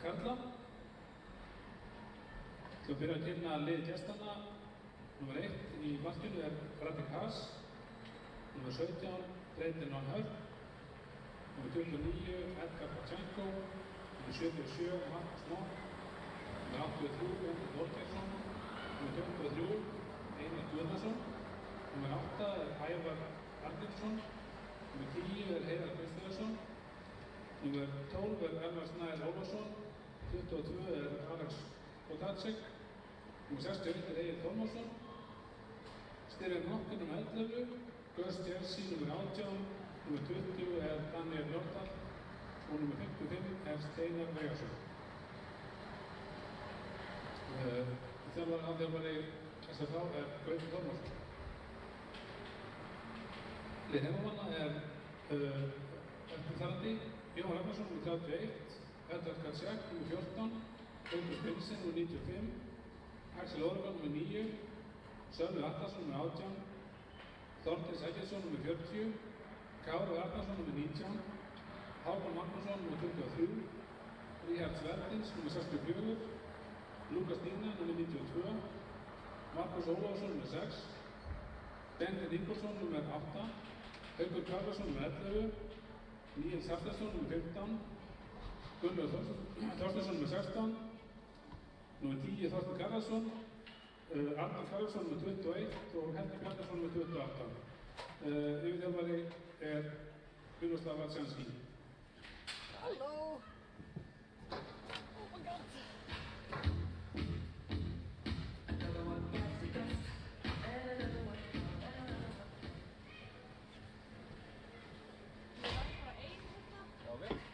karla. Við byrjum að kynna lið gestanna. Númer 1 í markinu Radek Haas. Númer 17 Dreyden Van Hörp. Númer 29 Edgar Pachenko. Númer 77 Markus Nótt. Númer 83 Gunnar Þorgeirsson. Númer 23 Einar Guðnason. Númer 8 Ævar Arninsson. Númer 10 Heiðar Kristjánsson. Númer 12 Elvar Snær Ólafsson. 22 Alex Potacek. Númer 61 Egil Þormórsson. Styrjan Nokkin númer 11. Gus Jersey númer 18. Númer 20 Daniel Nordal. Og númer 55 Steinar Veigarsson. Þjálfari SFH Gauti Þormórsson. Lið heimamanna eftirfarandi: Jóhann Ragnarsson númer 31, Edvard Katsjak númer 14, Gautur Pilsen númer 95, Axel Óregan númer 9, Sölvi Atlason númer 18, Þorsteinn Sækjesson númer 40, Kári Arnarsson númer 19, Hákon Magnússon númer 23, Ríhard Svertins númer 64, Lukas Dína númer 92, Markus Ólafsson númer 6, Benedikt Ingolfsson númer 8, Haukur Karlason númer 11, Níels Hafsteinsson númer 15, Gunnar Þorsteinsson númer 16, númer 10 Þorsteinn Garðarsson, Arnar Karlsson númer 21 og Helgi Bjarnason númer 28. Yfirþjálfari Miroslav Varsjanski. Halló! Oh my god!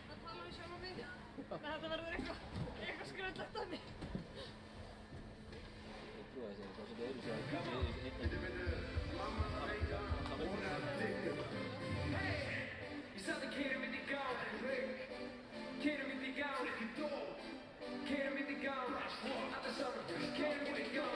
Það tala við sjálf á mig. Þetta verður eitthvað skröldlegt af mig. Ég trúi þessi, það er svolítið öðru sér. Ég satt að keyra mitt í gang. Keyra mitt í gang. Keyra mitt í gang. Alla saman. Keyra mitt í gang.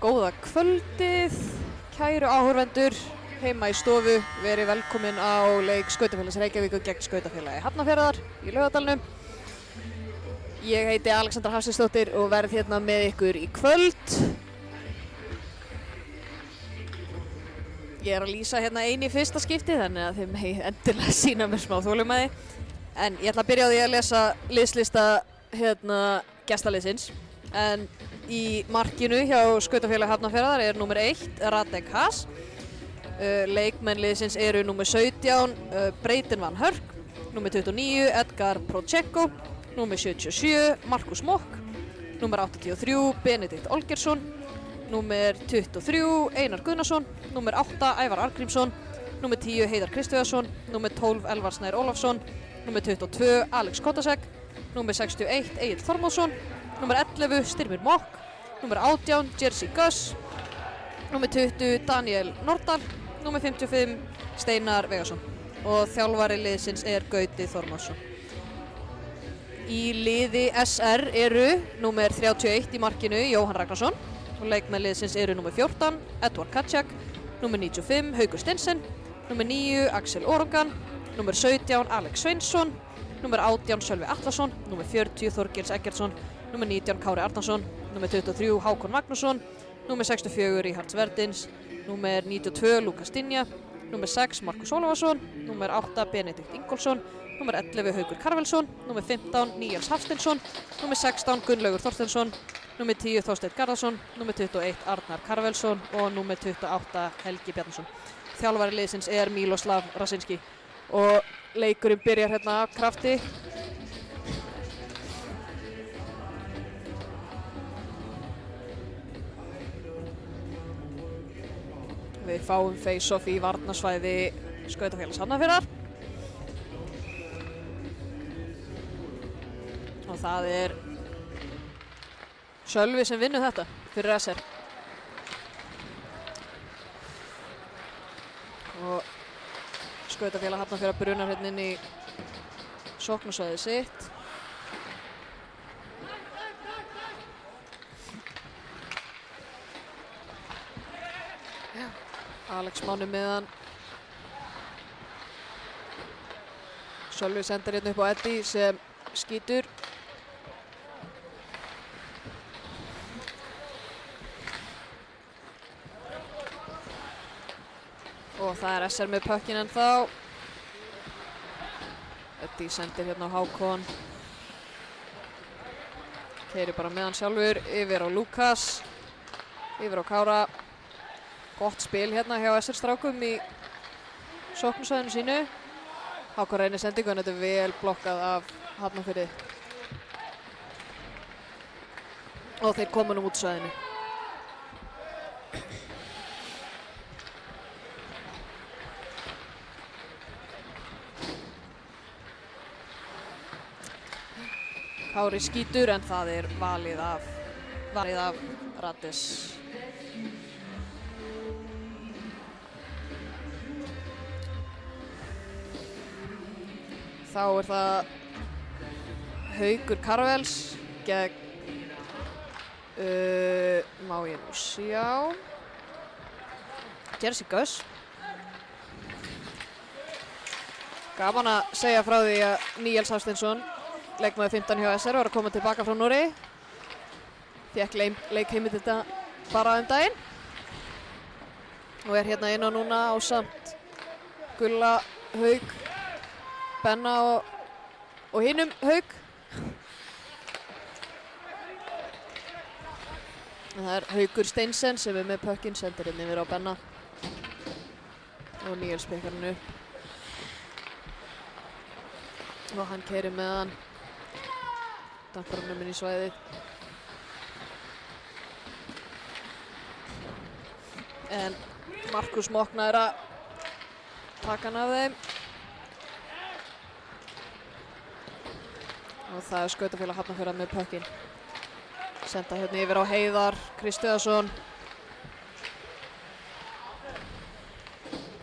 Góða kvöldið, kæru áhorfendur heima í stofu, verið velkomin á leik Skautafélags Reykjavíkur gegn Skautafélagi Hafnarfjarðar í Laugardalnum. Ég heiti Alexandra Hafsteinsdóttir og verð hérna með ykkur í kvöld. Ég er að lýsa hérna einu í fyrsta skipti þannig að þið megi endilega sýna mér smá þolinmæði. En ég ætla að byrja á því að lesa liðslista gestaliðsins. En í markinu hjá Skautafélagi Hafnarfjarðar er númer 1 Radek Haas. Leikmenn liðsins eru númer 17 Breitin Van Hörk, númer 29 Edgar Prochenko, númer 77 Markus Mokk, númer 83 Benedikt Olgersson, númer 23 Einar Gunnarsson, númer 8 Ævar Arngrímsson, númer 10 Heiðar Kristvegason, númer 12 Elvar Snær Ólafsson, númer 22 Alex Kotasek, númer 61 Egill Þormóðsson, númer 11 Styrmir Mokk, númer 18 Jerzy Gus, númer 20 Daniel Nordal, númer 55 Steinar Vegason og þjálfari liðsins er Gauti Þormóðsson. Í liði SR eru númer 31 í markinu Jóhann Ragnarsson og leikmenn liðsins eru númer 14 Edvard Kaczak, númer 95 Haukur Steinsen, númer 9 Axel Orangan, númer 17 Alex Sveinsson, númer 18 Sölvi Atlason, númer 40 Þorgils Eggertsson, númer 19 Kári Arnarsson, númer 23 Hákon Magnússon, númer 64 Ríhards Verdins, númer 92 Lukas Dinja, númer 6 Markus Ólafsson, númer 8 Benedikt Ingólfsson, númer 11 Haukur Karvelsson, númer 15 Níels Hafsteinsson, númer 16 Gunnlaugur Þorsteinsson, númer 10 Þorsteinn Garðarsson, númer 21 Arnar Karvelsson og númer 28 Helgi Bjarnason. Þjálfari liðsins er Miloslav Rasinski og leikurinn byrjar hérna af krafti. Við fáum face-off í varnarsvæði Skautafélags Hafnarfjarðar. Og það er Sölvi sem vinnur þetta fyrir SR. Og Skautafélag Hafnarfjarðar brunar hérna inn í sóknarsvæðið sitt. Alex Máni meðan. Sölvi sendir hérna upp á Eddie sem skýtur. Og það er SR með pökkinn ennþá. Eddie sendir hérna á Hákon. Keyrir bara með hann sjálfur yfir á Lukas. Yfir á Kára. Gott spil hérna hjá SR strákum í sóknarsvæðinu sínu. Hákon reynir sendingu en þetta er vel blokkað af Hafnarfirði. Og þeir koma nú út svæðinu. Kári skýtur en það er valið af Radis. Þá er það Haukur Karvels gegn, má ég nú sjá, Jerzy Gus. Gaman að segja frá því að Níels Hafsteinsson, leikmaður 15 hjá SR, var að koma tilbaka frá Noregi. Fékk leikheimild þetta bara daginn. Og er hérna inn á núna ásamt Gulla, Hauk, Benna og hinum Hauk. Það er Haukur Steinsen sem er með pökkinn, sendir inn yfir á Benna. Og Níels pekar hann upp. Og hann keyrir með hann. Dampar hann inn í svæðið. En Markus Mokk nær að taka hann af þeim. Og það er Skautafélag Hafnarfjarðar með pökkinn. Senda hérna yfir á Heiðar Kristvegason.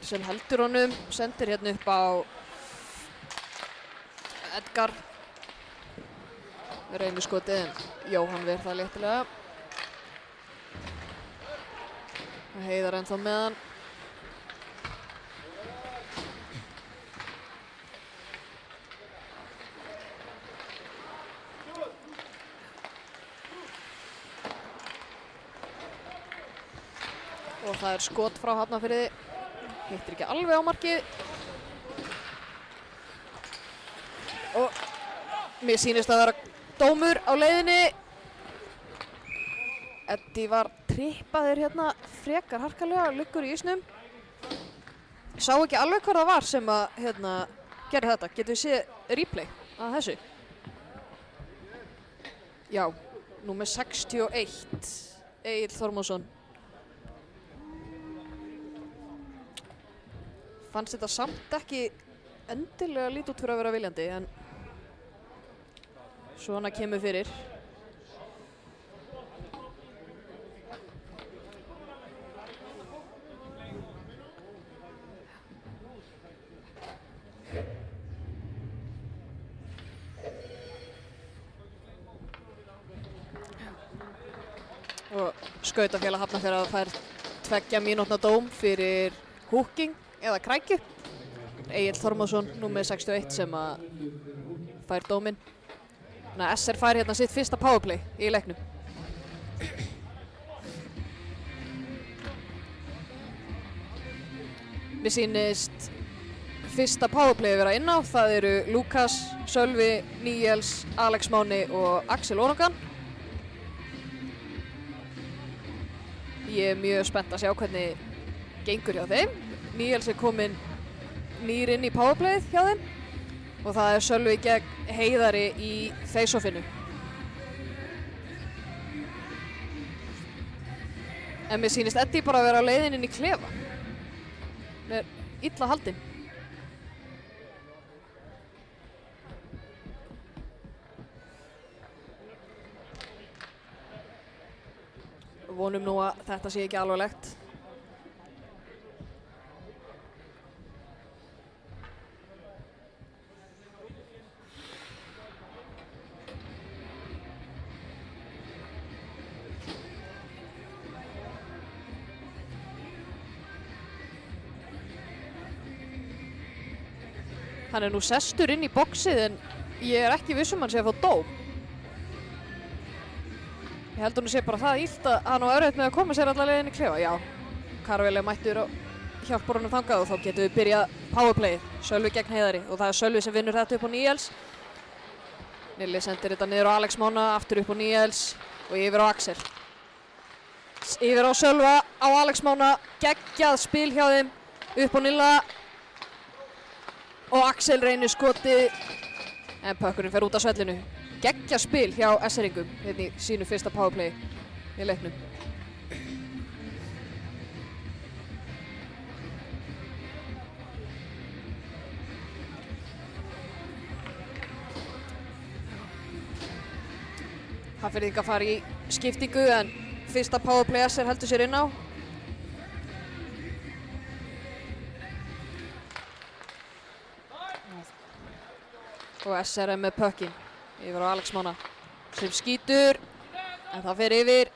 Sem heldur honum, sendir hérna upp á Edgar. Reynir skotið en Jóhann ver það léttilega. Heiðar ennþá með hann. Og það er skot frá Hafnarfirði. Hittir ekki alveg á markið. Og mér sýnist að vera dómur á leiðinni. Eddie var trippaður hérna frekar harkalega, liggur í ísnum. Ég sá ekki alveg hvað það var sem að gerði þetta. Getum við séð replay að þessu? Já, númer 61, Egill Þormóðsson. Fannst þetta samt ekki endilega lítið út fyrir að vera viljandi, en svona kemur fyrir. Og skautafélag Hafnarfjarðar fær 2 mínútna dóm fyrir hooking eða krækju. Egill Þormóðsson, númer 61, sem að fær dóminn. Þannig að SR fær hérna sitt fyrsta powerplay í leiknum. Mér sýnist fyrsta powerplay vera inn á. Það eru Lukas, Sölvi, Níels, Alex Máni og Axel Orogan. Ég er mjög spennt að sjá hvernig gengur hjá þeim. Níels er kominn nýr inn í powerplayið hjá þeim og það er Sölvi gegn Heiðari í face-offinu. En mér sýnist Eddie bara að vera á leiðinn inn í klefa. Hann er illa haldinn. Vonum nú að þetta sé ekki alvarlegt. Hann er nú sestur inn í boxið en ég er ekki viss um hann sé að fá dóm. Ég held hún sé bara það illt að hann á erfitt með að koma sér alla leiðin í klefa. Já, Karvel er mættur og hjálpar honum þangað og þá getum við byrjað powerplayið. Sölvi gegn Heiðari og það er Sölvi sem vinnur þetta upp á Níels. Nilli sendir þetta niður á Alex Mána, aftur upp á Níels og yfir á Axel. Yfir á Sölva, á Alex Mána, geggjað spil hjá þeim, upp á Nilla. Og Axel reynir skotið en pökkurinn fer út af svellinu. Geggjað spil hjá SR-ingum hérna í sínu fyrsta powerplay í leiknum. Hafnfirðingar fara í skiptingu en fyrsta powerplay SR heldur sér inn á. Og SR er með pökkinn yfir á Alex Mána sem skýtur en það fer yfir.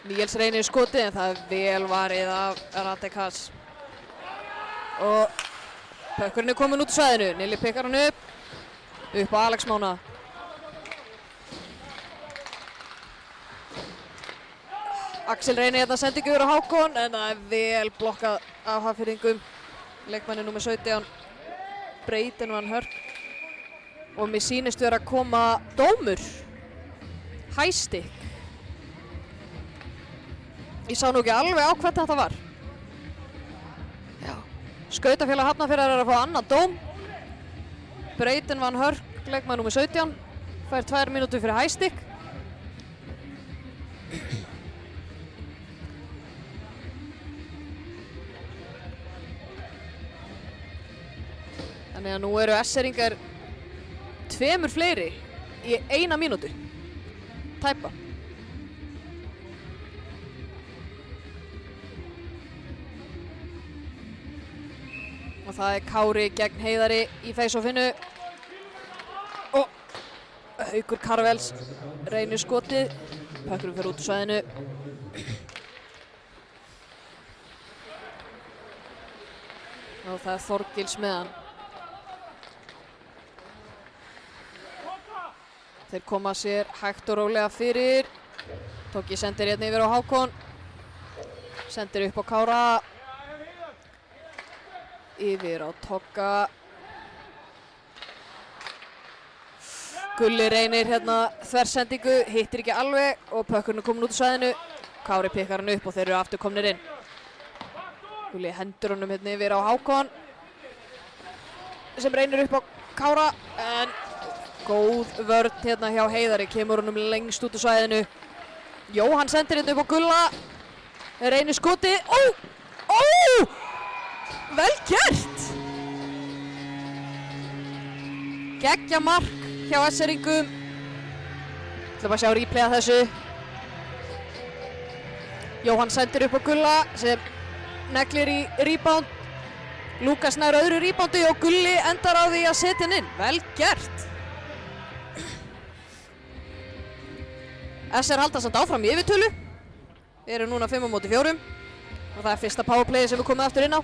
Níels reynir skotið en það er vel varið af Ratekas. Og pökkurinn er kominn út úr svæðinu. Nilli pikkar hann upp á Alex Mána. Axel reynir hérna sendingu yfir á Hákon en það er vel blokkað af Hafnfirðingum. Leikmanni númer 17, Breiten Van Hörk. Og mér sýnist vera að koma dómur. High stick. Ég sá nú ekki alveg á hvernig þetta var. Já. Skautafélag Hafnarfjarðar er að fá annan dóm. Breiten Van Hörk, leikmanni númer 17, fær 2 mínútur fyrir high stick. Þannig að nú eru SR-ingar 2 fleiri í 1 mínútu. Tæpa. Og það er Kári gegn Heiðari í face-offinu. Og Haukur Karvels reynir skotið. Pökkurinn fer út úr svæðinu. Og það er Þorgils með hann. Þeir koma sér hægt og rólega fyrir. Tóki sendir hérna yfir á Hákon. Sendir upp á Kára. Yfir á Togga. Gulli reynir hérna þversendingu, hittir ekki alveg og pökkurinn er komin út úr svæðinu. Kári pikkar hann upp og þeir eru aftur komnir inn. Gulli hendur honum hérna yfir á Hákon sem reynir upp á Kára en góð vörn hérna hjá Heiðari, kemur honum lengst út úr svæðinu. Jóhann sendir hérna upp á Gulla, reynir skotið, vel gert! Geggja mark hjá SR-ingum. Ætlum að sjá replay af þessu. Jóhann sendir upp á Gulla sem neglir í rebound. Lukas nær öðru reboundi og Gulli endar á því að setja hann inn. Vel gert. SR halda samt áfram í yfirtölu. Við erum núna 5-4 og það er fyrsta powerplay sem við komum aftur inn á.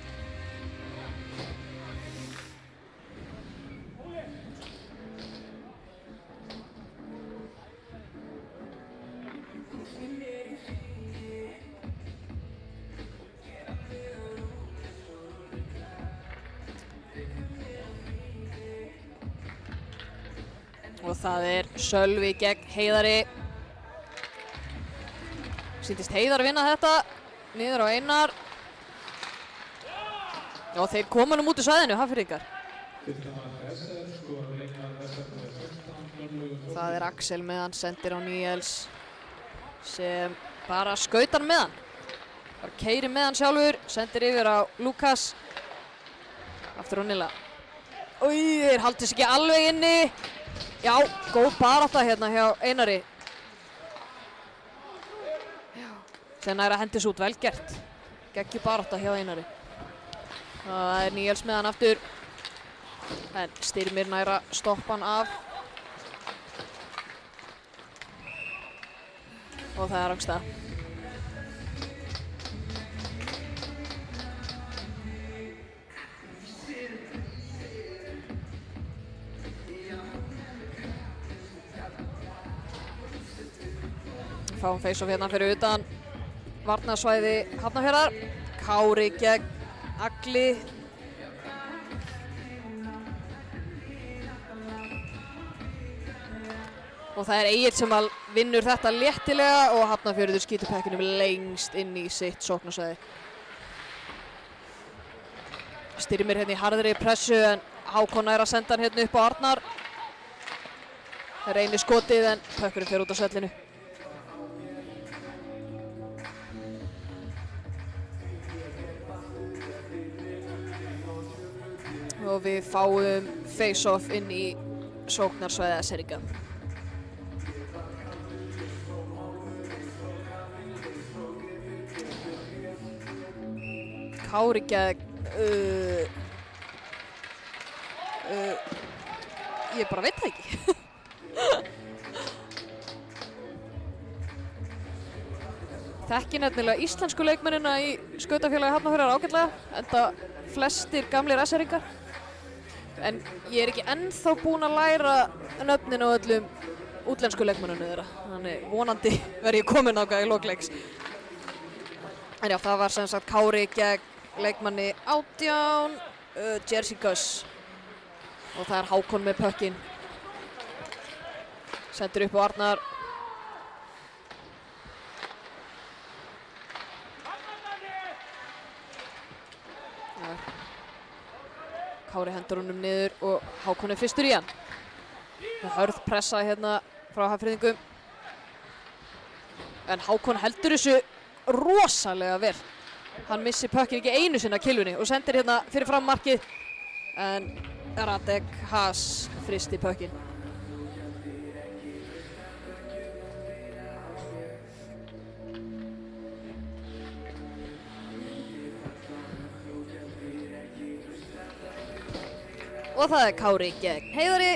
Og það er Sölvi gegn Heiðari. Sýndist Heiðar vinna þetta. Niður á Einar. Já, þeir koma nú út úr svæðinu, Hafnfirðingar. Það er Axel með hann, sendir á Níels. Sem bara skautar með hann. Bara keyrir með hann sjálfur, sendir yfir á Lukas. Aftur á Nilla. Þeir haldi sig ekki alveg inni. Já, góð barátta hérna hjá Einari. Sem nær að hendis út, vel gert. Geggju barátta hjá Einari. Það er Níels með hann aftur. En Styrmir nær að stoppa hann af. Og það er rangstað. Fáum face-off hérna fyrir utan varnarsvæði Hafnarfjarðar. Kári gegn Agli. Og það er Egill sem vinnur þetta léttilega og Hafnarfjörður skýtur pekkinum lengst inn í sitt sóknarsvæði. Styrmir hérna í harðri pressu en Hákon er að senda hann hérna upp á Arnar. Það reynir skotið en pekkurinn fer út á svellinu. Og við fáum face-off inn í sóknarsvæði SR-inga. Kári gegn... ég bara veit það ekki. Þekki nefnilega íslensku leikmennina í skautafélagi Hafnarfjarðar ágætlega, enda flestir gamlir SR-ingar. En ég er ekki ennþá búinn að læra nöfnin á öllum útlensku leikmennunum þeirra. Þannig vonandi verð ég komin ákvað í lokleiks. En já, það var sem sagt Kári gegn leikmanni 18, Jersey Gus. Og það er Hákon með pökkinn. Sendur upp á Arnar. Kári hendur honum niður og Hákon er fyrstur í hann. Það er hörð pressa hérna frá Hafnfirðingum. En Hákon heldur þessu rosalega vel. Hann missir pökkinn ekki einu sinni að kilvunni og sendir hérna fyrir fram markið. En Radek Haas fristi pökkinn. Og það er Kári gegn Heiðari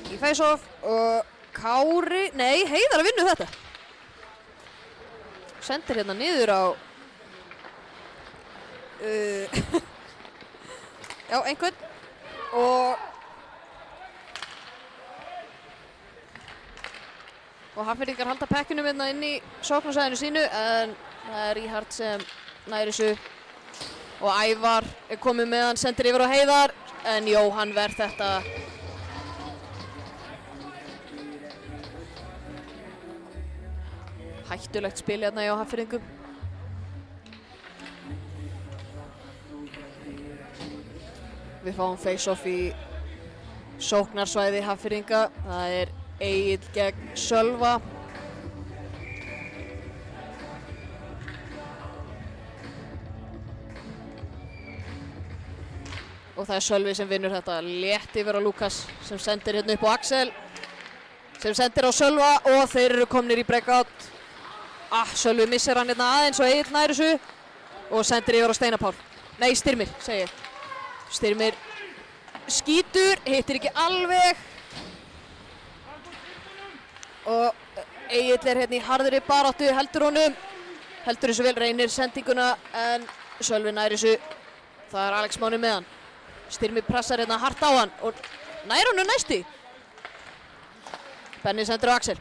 í face-off og Kári, nei, Heiðar að vinna þetta. Sendir hérna niður á já, einhvern og Hafnfirðingar halda pekkunum hérna inn í sóknarsvæðinu sínu en það er Ríhard sem næri þessu og Ævar er komið með hann, sendir yfir á Heiðar en Jóhann verð þetta. Hættulegt spil hérna hjá Hafnfirðingum. Við fáum face-off í sóknarsvæði Hafnfirðinga. Það er Egill gegn Sölva. Og það er Sölvi sem vinnur þetta létt yfir á Lukas sem sendir hérna upp á Axel. Sem sendir á Sölva og þeir eru komnir í breakout. Sölvi missir hann hérna aðeins og Egill nær þessu og sendir yfir á Steinar Pál. Nei, Styrmir, segi ég. Styrmir skítur, hittir ekki alveg. Og Egill er hérna í harðri baráttu, heldur honum. Heldur þessu vel, reynir sendinguna en Sölvi nær þessu. Það er Alex Máni með hann. Styrmir pressar hérna hart á hann og nær honum næsti. Benni sendir á Axel.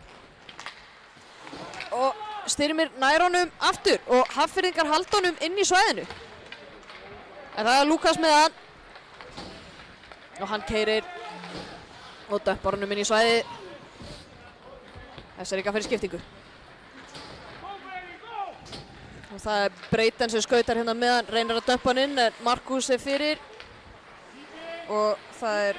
Og Styrmir nær honum aftur og Hafnfirðingar halda honum inn í svæðinu. En það er Lukas með hann. Og hann keyrir og döppar honum inn í svæði. Þess er ekki að fyrir skiptingu. Og það er Breyten sem skautar hérna með hann, reynir að döppa hann inn en Markus er fyrir. Og það er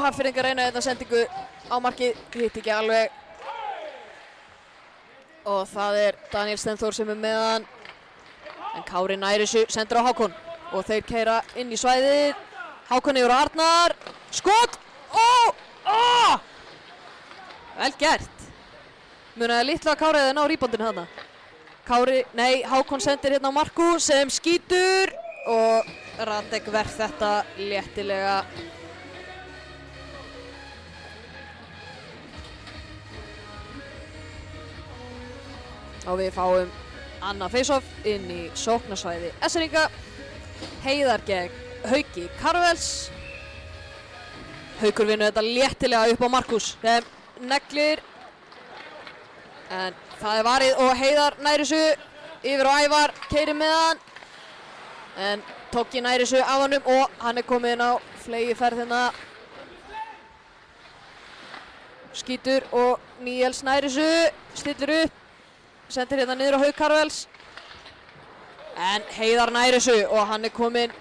Hafnfirðingar reyna hérna sendingu á markið, hitt ekki alveg. Og það er Daniel Stenþór sem er með hann. En Kári nær þessu, sendir á Hákon. Og þeir keyra inn í svæðið. Hákon yfir á Arnar. Skot! Vel gert. Munaði litla að Kári hefði ná reboundinu þarna. Hákon sendir hérna á Marku sem skýtur og Radek verð þetta léttilega. Og við fáum annað face-off inn í sóknarsvæði S-ringa. Heiðar gegn Hauki Karvels. Haukur vinnur þetta léttilega upp á Markus sem neglir. En það er varið og Heiðar nær þessu yfir á Ævar, keyrir með hann. En Tóki nær þessu af honum og hann er kominn á fleygiferð hérna. Skýtur og Níels nær þessu, stillir upp. Sendir hérna niður á Hauk Karvels. En Heiðar nær þessu og hann er kominn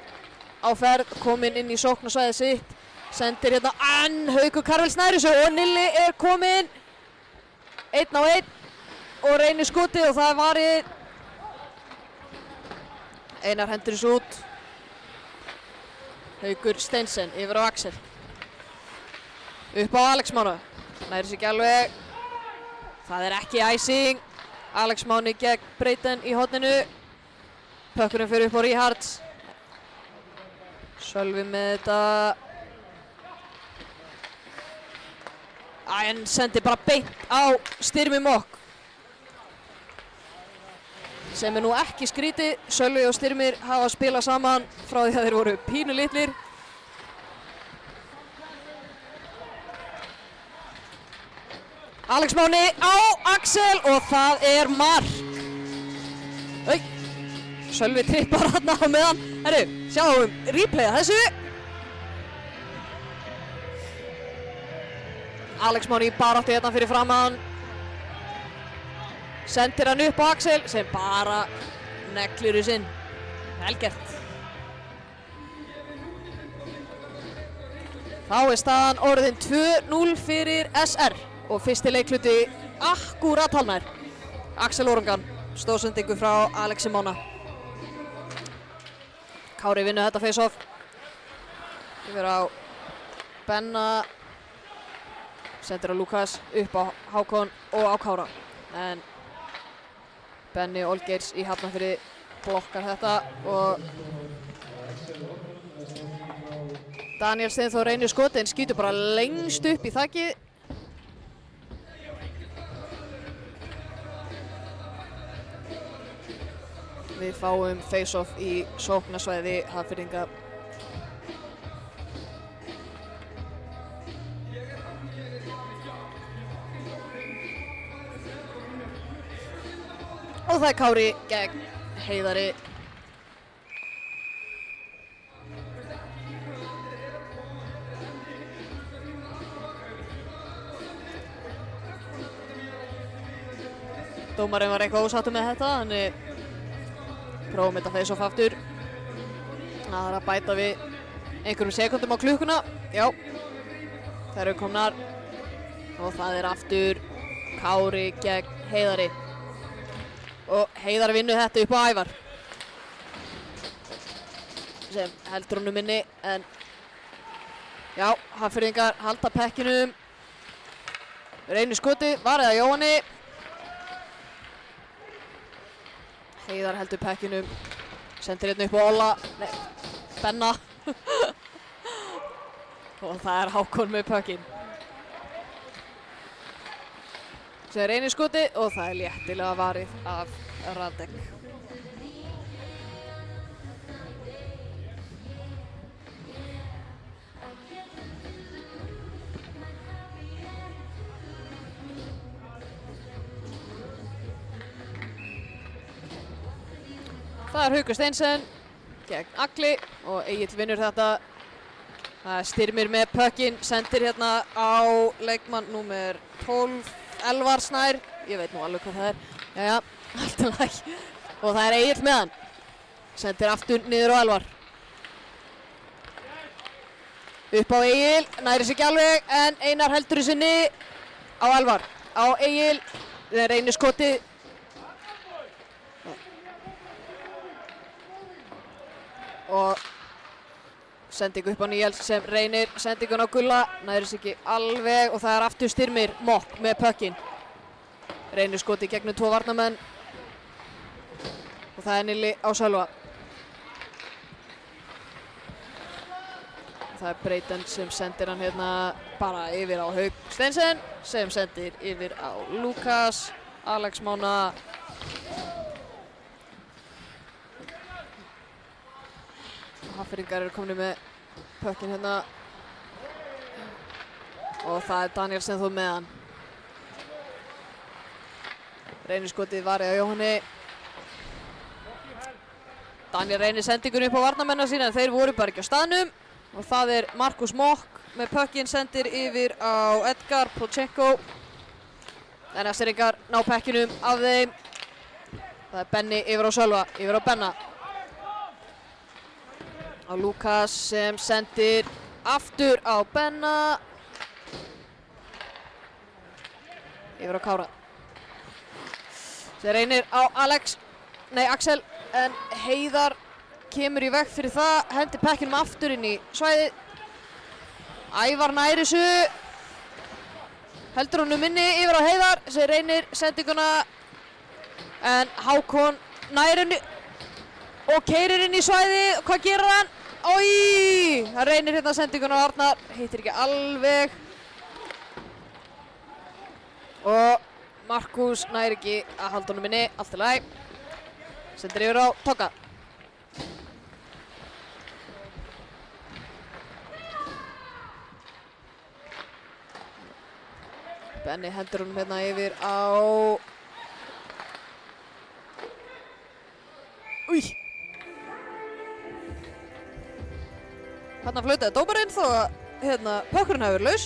á ferð, kominn inn í sóknarsvæðið sitt. Sendir hérna en Haukur Karvels nær þessu og Nilli er kominn 1 á 1 og reynir skotið og það er varið. Einar hendur þessu út. Haukur Steinsen yfir á Axel. Upp á Alex Mána. Nær þessu ekki alveg. Það er ekki icing. Alex Máni gegn Breyten í horninu. Pökkurinn fyrir upp á Ríhard. Sölvi með þetta. En sendir bara beint á Styrmi Mokk. Sem er nú ekki skrítið. Sölvi og Styrmir hafa spilað saman frá því að þeir voru pínu litlir. Alex Máni á Axel og það er mark. Sölvi trippar þarna á meðan. Herru, sjáum replaya þessu. Alex Máni baráttu hérna fyrir framann. Sendir hann upp á Axel sem bara neglir þess inn. Vel gert. Þá er staðan orðin 2-0 fyrir SR og fyrsti leikluti akkúrat halvnær. Axel Orangan, stóðsendingu frá Alexi Mána. Kári vinnur þetta face-off. Yfir á Benna. Sendir á Lukas, upp á Hákon og á Kára. En Benni Olgeirs í Hafnarfirði blokkar þetta og Daniel Steinþór reynir skotið en skýtur bara lengst upp í þakið. Við fáum face-off í sóknarsvæði Hafnfirðinga. Og það er Kári gegn Heiðari. Dómarinn var eitthvað ósáttur með þetta, þannig prófum þetta face-off aftur. Það er að bæta við einhverjum sekundum á klukkuna. Já, þær eru komnar. Og það er aftur Kári gegn Heiðari. Og Heiðar vinnur þetta upp á Ævar. Sem heldur honum inni, en já, Hafnfirðingar halda pekkinum. Reynir skotið, varðið að Jóhanni. Heiðar heldur pekkinum, sendir hérna upp á Olla, nei, Benna. Og það er Hákon með pökkinn. Sem reynir skotið og það er léttilega varið af Radek. Það er Haukur Steinsen gegn Agli og Egill vinnur þetta. Það er Styrmir með pökkinn, sendir hérna á leikmann númer 12, Elvar Snær. Ég veit nú alveg hvað það er. Jæja, allt í lagi. Og það er Egill með hann. Sendir aftur niður á Elvar. Upp á Egill, næri sig ekki alveg, en Einar heldur í sinni á Elvar. Á Egill, þeir reynir skotið. Og sendingu upp á Níels sem reynir sendingun á Gulla, næri sig ekki alveg og það er aftur Styrmir Mokk með pökkinn. Reynir skoti gegnum 2 varnarmenn og það er Nilli á Sölva. Það er Breyten sem sendir hann hérna bara yfir á Hauk Steinsen sem sendir yfir á Lukas, Alex Mána. Hafnfirðingar eru komnir með pökkinn hérna og það er Daniel Steinþór með hann. Reynir skotið varið á Jóhanni. Daniel reynir sendingun upp á varnarmennina sína en þeir voru bara ekki á staðnum og það er Markus Mokk með pökkinn sendir yfir á Edgar Prochenko. En Eskeringar ná pekkinum af þeim. Það er Benni yfir á Sölva, yfir á Benna. Á Lukas sem sendir aftur á Benna. Yfir á Kára. Sem reynir á Axel, en Heiðar kemur í veg fyrir það, hendir pekkinum aftur inn í svæðið. Ævar næri þessu. Heldur honum inni yfir á Heiðar sem reynir sendinguna. En Hákon næri henni og keyrir inn í svæðið. Hvað gerir hann? Oj! Það reynir hérna sendinguna á Arnar, hittir ekki alveg. Og Markus næri ekki að halda honum inni, allt í lagi. Sendir yfir á Togga. Benni hendur honum hérna yfir á... Új! Þarna flautaði dómarinn þó að hérna, pökkurinn hafi verið laus.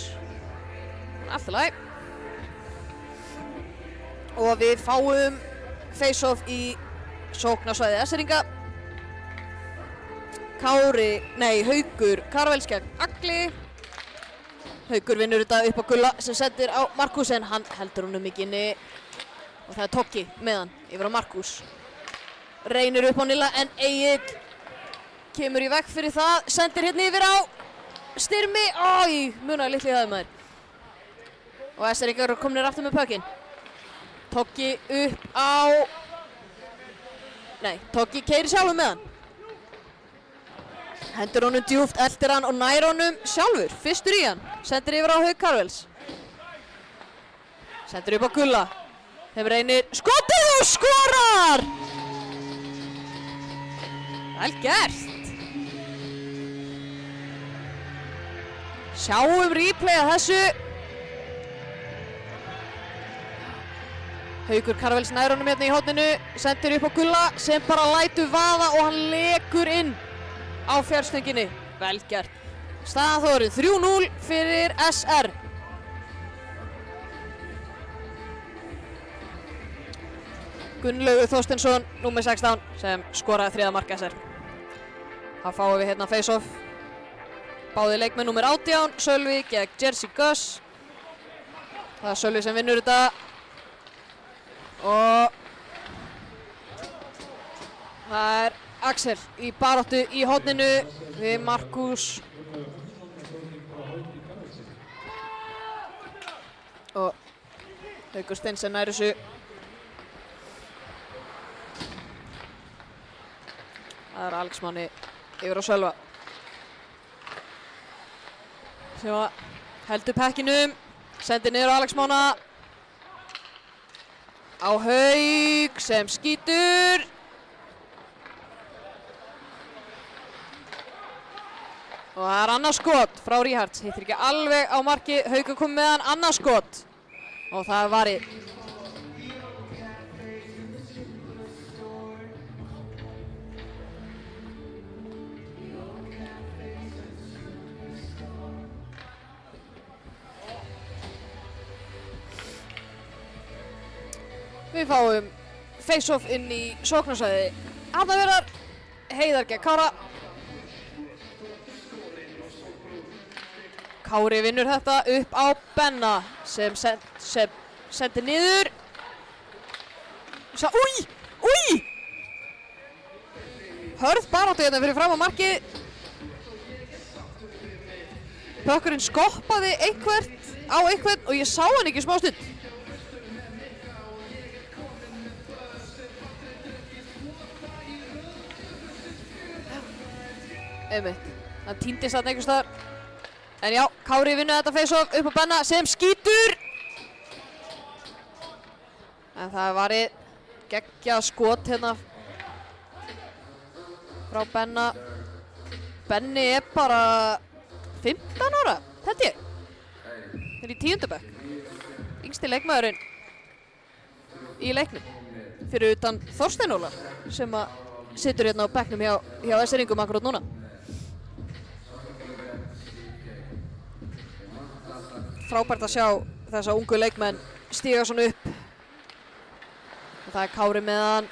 Allt í lagi. Og við fáum face-off í sóknarsvæði Eskeringa. Haukur Karvels gegn Agli. Haukur vinnur þetta upp á Gulla sem sendir á Markus en hann heldur honum ekki inni. Og það er Toggi með hann yfir á Markus. Reynir upp á Nilla en Egill kemur í veg fyrir það, sendir hérna yfir á Styrmi. Ói, munaði litli í það maður. Og Eskeringar eru komnir aftur með pökkinn. Toggi upp á... Nei, Toggi keyrir sjálfur með hann. Hendur honum djúpt, eldir hann og nær honum sjálfur. Fyrstur í hann. Sendir yfir á Hauk Karvels. Sendir upp á Gulla. Þeim reynir skotið og skorar! Vel gert. Sjáum replay að þessu. Haukur Karvels nær honum hérna í horninu. Sendir upp á Gulla sem bara lætur vaða og hann lekur inn á fjárstönginni. Vel gert. Staðan þá orðin 3-0 fyrir SR. Gunnlaugur Þorsteinsson, númer 16, sem skoraði 3. mark SR. Það fáum við hérna face-off. Báði leikmenn númer 18, Sölvi gegn Jersey Gus. Það er Sölvi sem vinnur þetta. Og það er Axel í baráttu í horninu við Markus. Og Haukur Steinsen nær þessu. Það er Alex Máni yfir á Sölva. Sem heldur pekkinum. Sendir niður á Alex Mána. Á Hauk sem skýtur. Og það er annað skot frá Ríhards. Hittir ekki alveg á marki. Haukur kom með hann annað skot. Og það er varið. Við fáum face-off inn í sóknarsvæði Hafnarfjarðar. Heiðar gegn Kára. Kári vinnur þetta upp á Benna sem sendir niður. Új! Hörð baráttu hérna fyrir fram á markið. Pökkurinn skoppaði á einhvern og ég sá hann ekki smá stund. Einmitt, hann týndist þarna einhvers staðar. En já, Kári vinnur þetta face-off upp á Benna sem skýtur. En það er varið geggjað skot hérna frá Benna. Benni er bara 15 ára, held ég. Hann er í 10. bekk. Yngsti leikmaðurinn í leiknum. Fyrir utan Þorstein Óla sem situr hérna á bekknum hjá SR-ingum akkurat núna. Frábært að sjá þessa ungu leikmenn stíga svona upp. Og það er Kári með hann.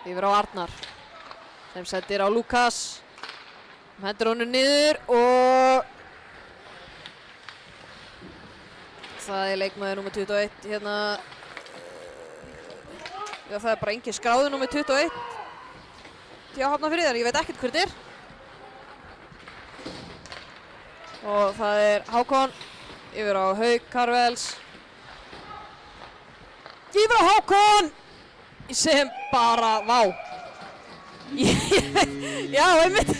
Yfir á Arnar sem sendir á Lukas. Hendur honum niður og það er leikmaður númer 21 hérna. Já, það er bara engin skráður númer 21. Hjá Hafnarfirði, ég veit ekkert hver þetta er. Og það er Hákon yfir á Hauk Karvels. Yfir á Hákon sem bara, vá. Já, einmitt.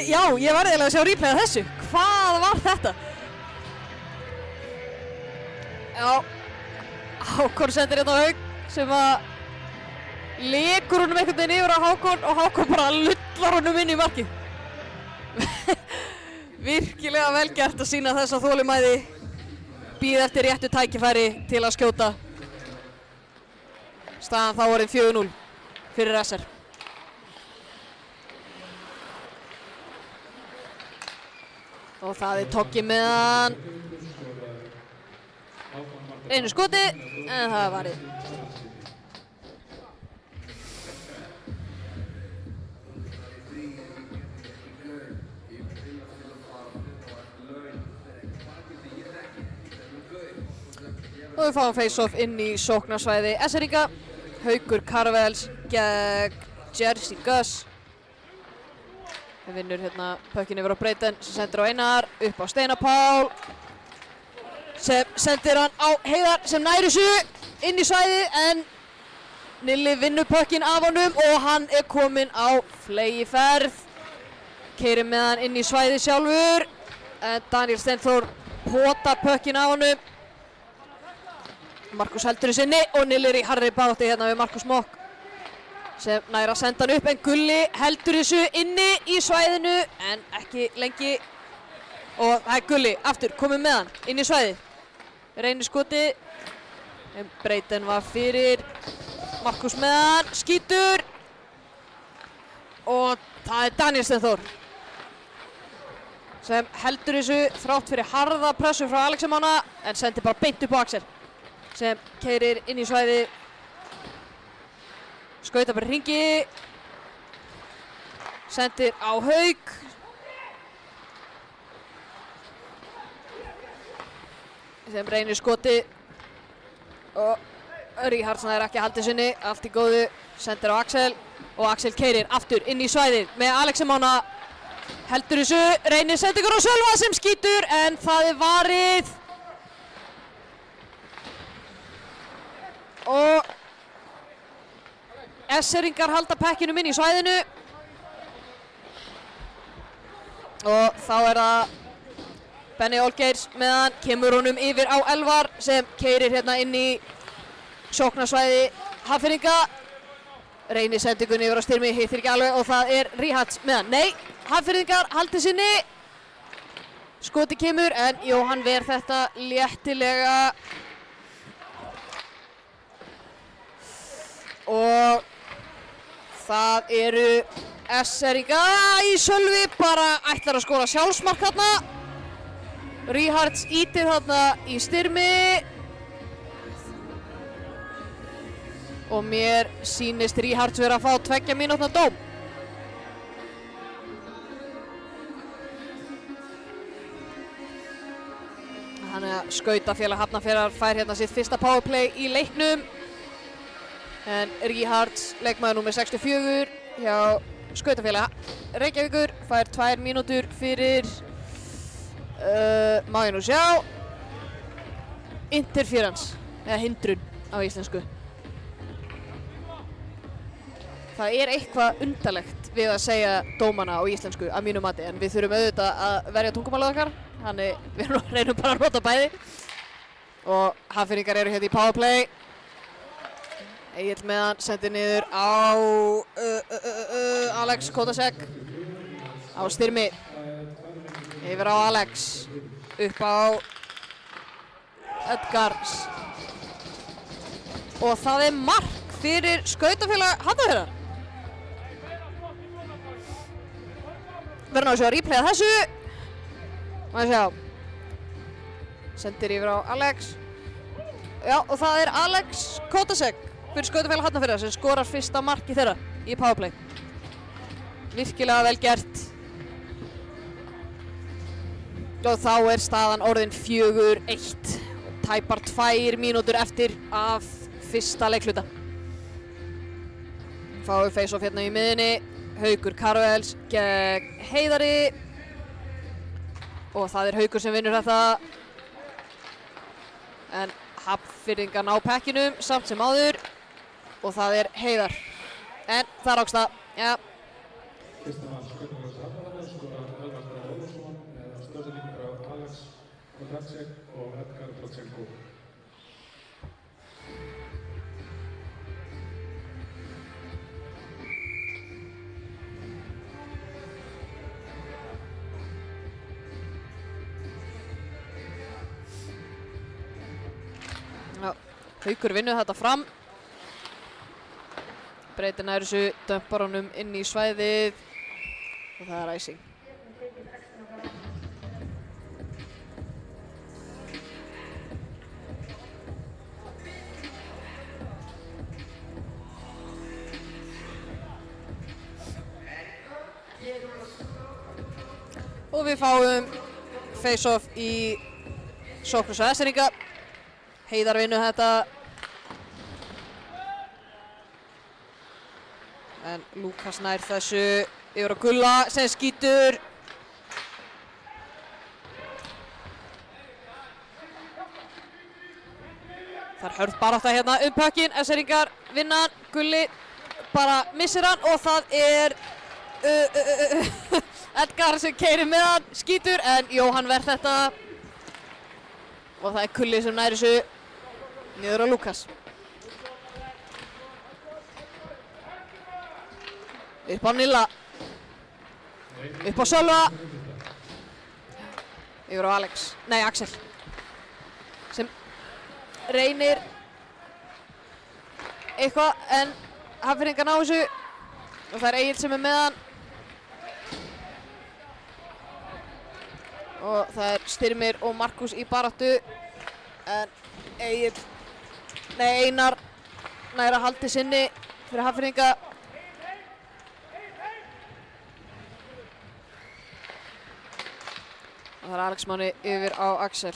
Já, ég var eiginlega að sjá replay af þessu. Hvað var þetta? Já, Hákon sendir hérna á Hauk sem lekur honum einhvern veginn yfir á Hákon og Hákon bara lullar honum inn í markið. Virkilega vel gert að sýna þessa þolinmæði. Bíða eftir réttu tækifæri til að skjóta. Staðan þá orðin 4-0 fyrir SR. Og það er Toggi með hann. Einu skoti, en það er varið. Og við fáum face-off inn í sóknarsvæði SR-inga. Haukur Karvels gegn Jersey Gus. Við vinnur hérna pökkinn yfir á Breiten sem sendir á Einar, upp á Steinar Pál. Sem sendir hann á Heiðar sem nær þessu. inn í svæðið en Nilli vinnur pökkinn af honum og hann er kominn á fleygiferð. Keyrir með hann inn í svæðið sjálfur en Daniel Steinþór potar pökkinn af honum. Markus heldur í sinni og Nilli er í harri baráttu hérna við Markus Mokk sem nær að senda hann upp en Gulli heldur þessu inni í svæðinu en ekki lengi. Og það er Gulli aftur kominn með hann inn í svæðið. Reynir skotið en Breiten var fyrir. Markus með hann, skýtur og það er Daniel Steinþór sem heldur þessu þrátt fyrir harða pressu frá Alexi Mána en sendir bara beint upp á Axel sem keyrir inn í svæði. Skautar bara hringi, sendir á Hauk. Sem reynir skoti og Ríhards er ekki að halda sinni, allt í góðu, sendir á Axel og Axel keyrir aftur inn í svæðið með Alexi Mána. Heldur þessu, reynir sendingur á Sölva sem skýtur en það er varið. Og S-eringar halda pekkinum inn í svæðinu. Og þá er það Benni Olgeirs meðan kemur honum yfir á Elvar sem keyrir hérna inn í sóknarsvæði Hafnfirðinga. Reynir sendingunni yfir á Styrmi, hittir ekki alveg og það er Ríhards meðan. Nei, Hafnfirðingar haldi sinni. Skoti kemur en Jóhann ver þetta léttilega. Og það eru S-eringar í Sölvi bara ætlar að skora sjálfsmark þarna. Ríhards ítir þarna í Styrmi. Og mér sýnist Ríhards vera að fá 2 mínútna dóm. Þannig að skautafélag Hafnarfjarðar fær hérna sitt fyrsta powerplay í leiknum. En Ríhards, leikmaður númer 64 hjá skautafélag Reykjavíkur, fær 2 mínútur fyrir, má ég nú sjá, interference, eða hindrun á íslensku. Það er eitthvað undarlegt við að segja dómana á íslensku að mínu mati en við þurfum auðvitað að verja tungumálið okkar. Þannig við reynum bara að nota bæði. Og Hafnfirðingar eru hérna í powerplay. Egill með hann sendir niður á Alex Kotasek. Á Styrmi. Yfir á Alex. Upp á Edgars. Og það er mark fyrir skautafélag Hafnarfjarðar. Verðum að sjá replayað þessu. Má ég sjá. Sendir yfir á Alex. Já, og það er Alex Kotasek fyrir skautafélag Hafnarfjarðar sem skorar fyrsta marki þeirra í powerplay. Virkilega vel gert. Og þá er staðan orðin 4-1. Tæpar 2 mínútur eftir af fyrsta leikhluta. Fáum face-off hérna í miðjunni. Haukur Karvels gegn Heiðari. Og það er Haukur sem vinnur þetta. En Hafnfirðingar ná pekkinum samt sem áður. Og það er Heiðar. En það rákst það. Já. Fyrsta mann skautafélags Hafnarfjarðar skorar Elvar Þór Ólafsson með stoðsendingu frá Alex Kotasek og Edgar Trotsenko. Já, Haukur vinnur þetta fram. Breitinn nær þessu, dömpar honum inn í svæðið og það er icing. Og við fáum face-off í sóknarsvæði S-eringa. Heiðar vinnur þetta. En Lukas nær þessu yfir á Gulla sem skýtur. Það er hörð barátta hérna pökkinn, S-eringar vinna hann, Gulli bara missir hann og það er Edgar sem keyrir með hann, skýtur en Jóhann verð þetta og það er Gulli sem næri þessu niður á Lukas. Upp á Nilla, upp á Sölva, yfir á Axel sem reynir eitthvað en Hafnfirðingar ná þessu og það er Egill sem er með hann og það er Styrmir og Markus í baráttu en Einar nær að haldi sinni fyrir Hafnfirðinga og það er Alex Máni yfir á Axel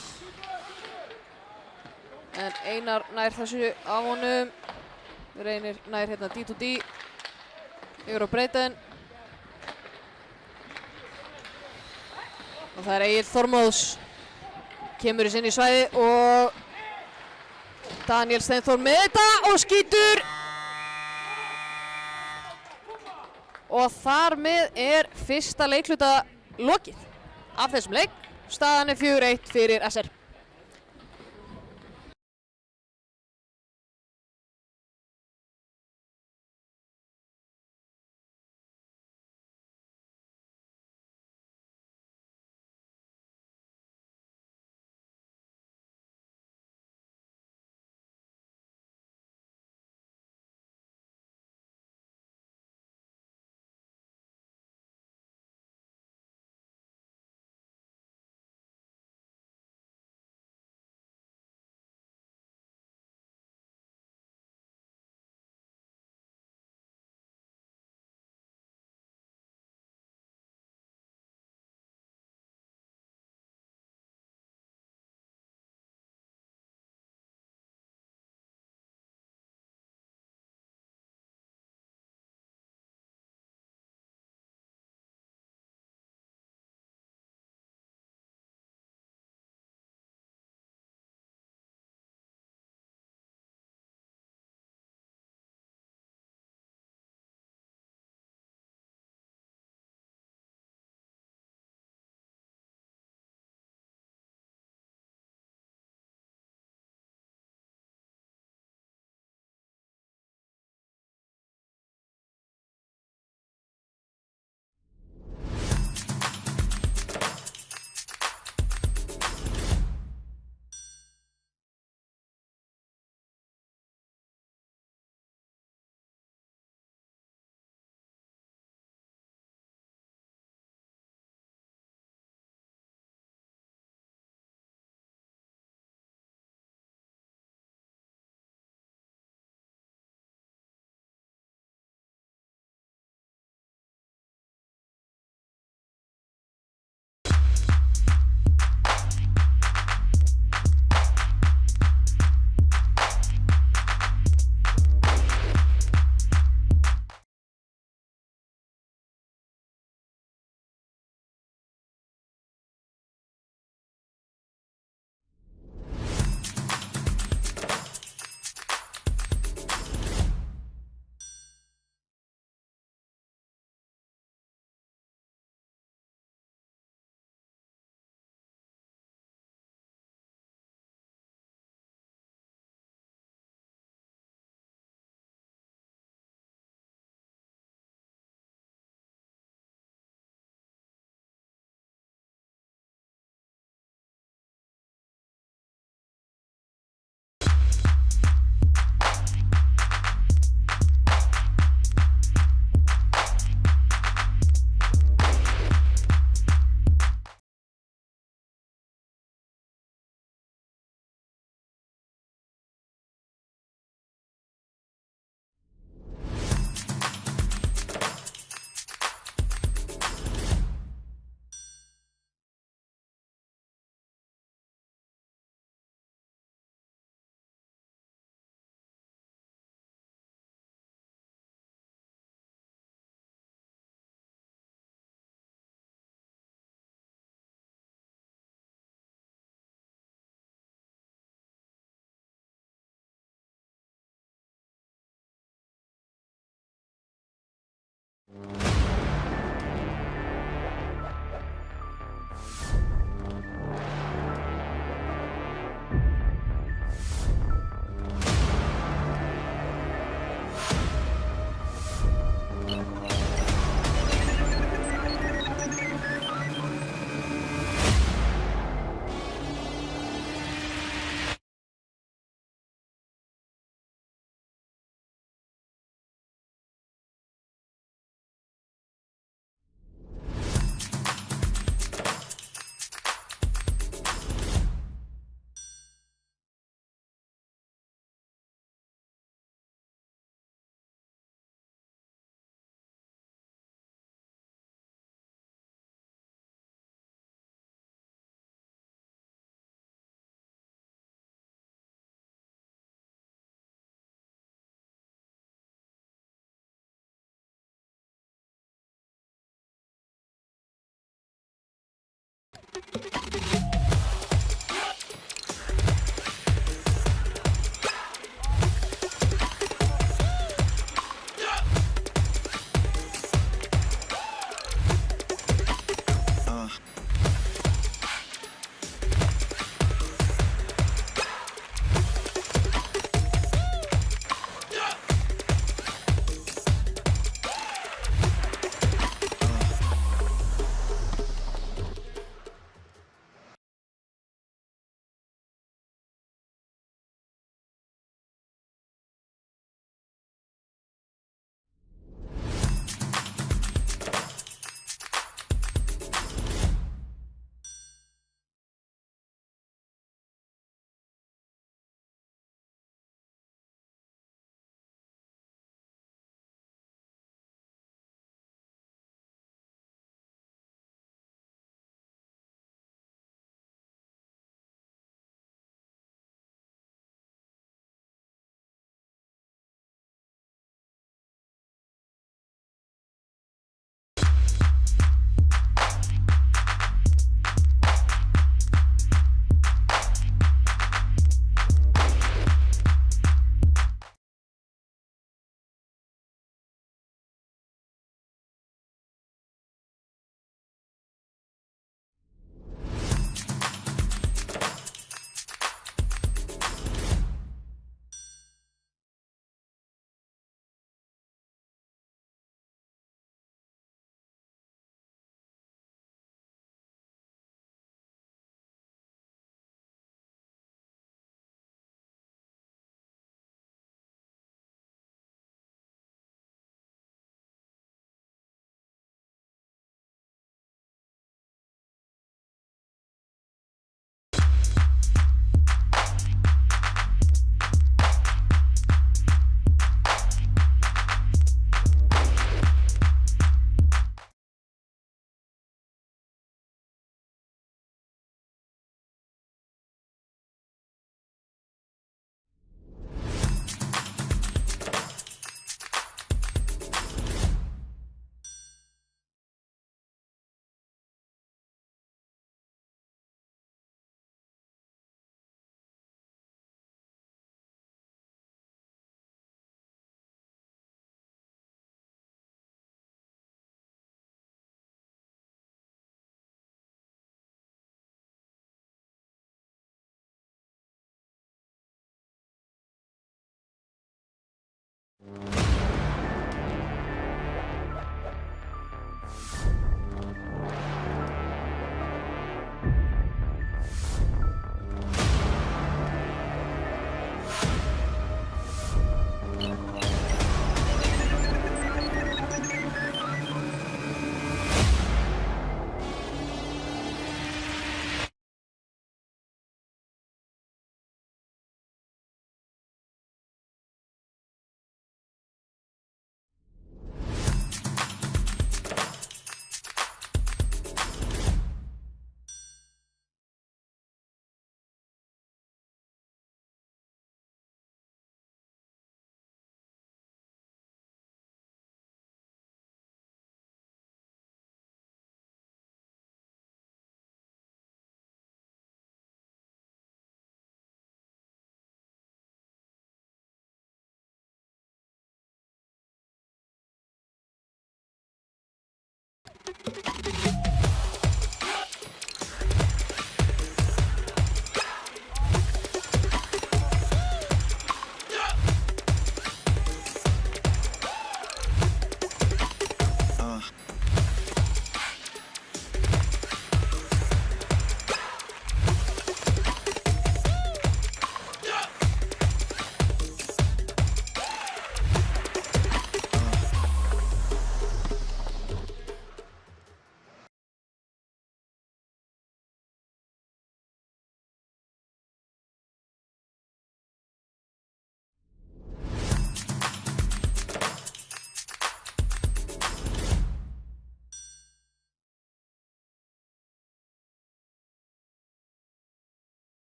en Einar nær þessu af honum reynir nær hérna D2D yfir á Breiðan og það er Egill Þormóðs kemur í sinni svæði og Daniel Steinþór með þetta og skýtur og þar með er fyrsta leikluta lokið af þessum leik. Staðan er 4-1 fyrir SR.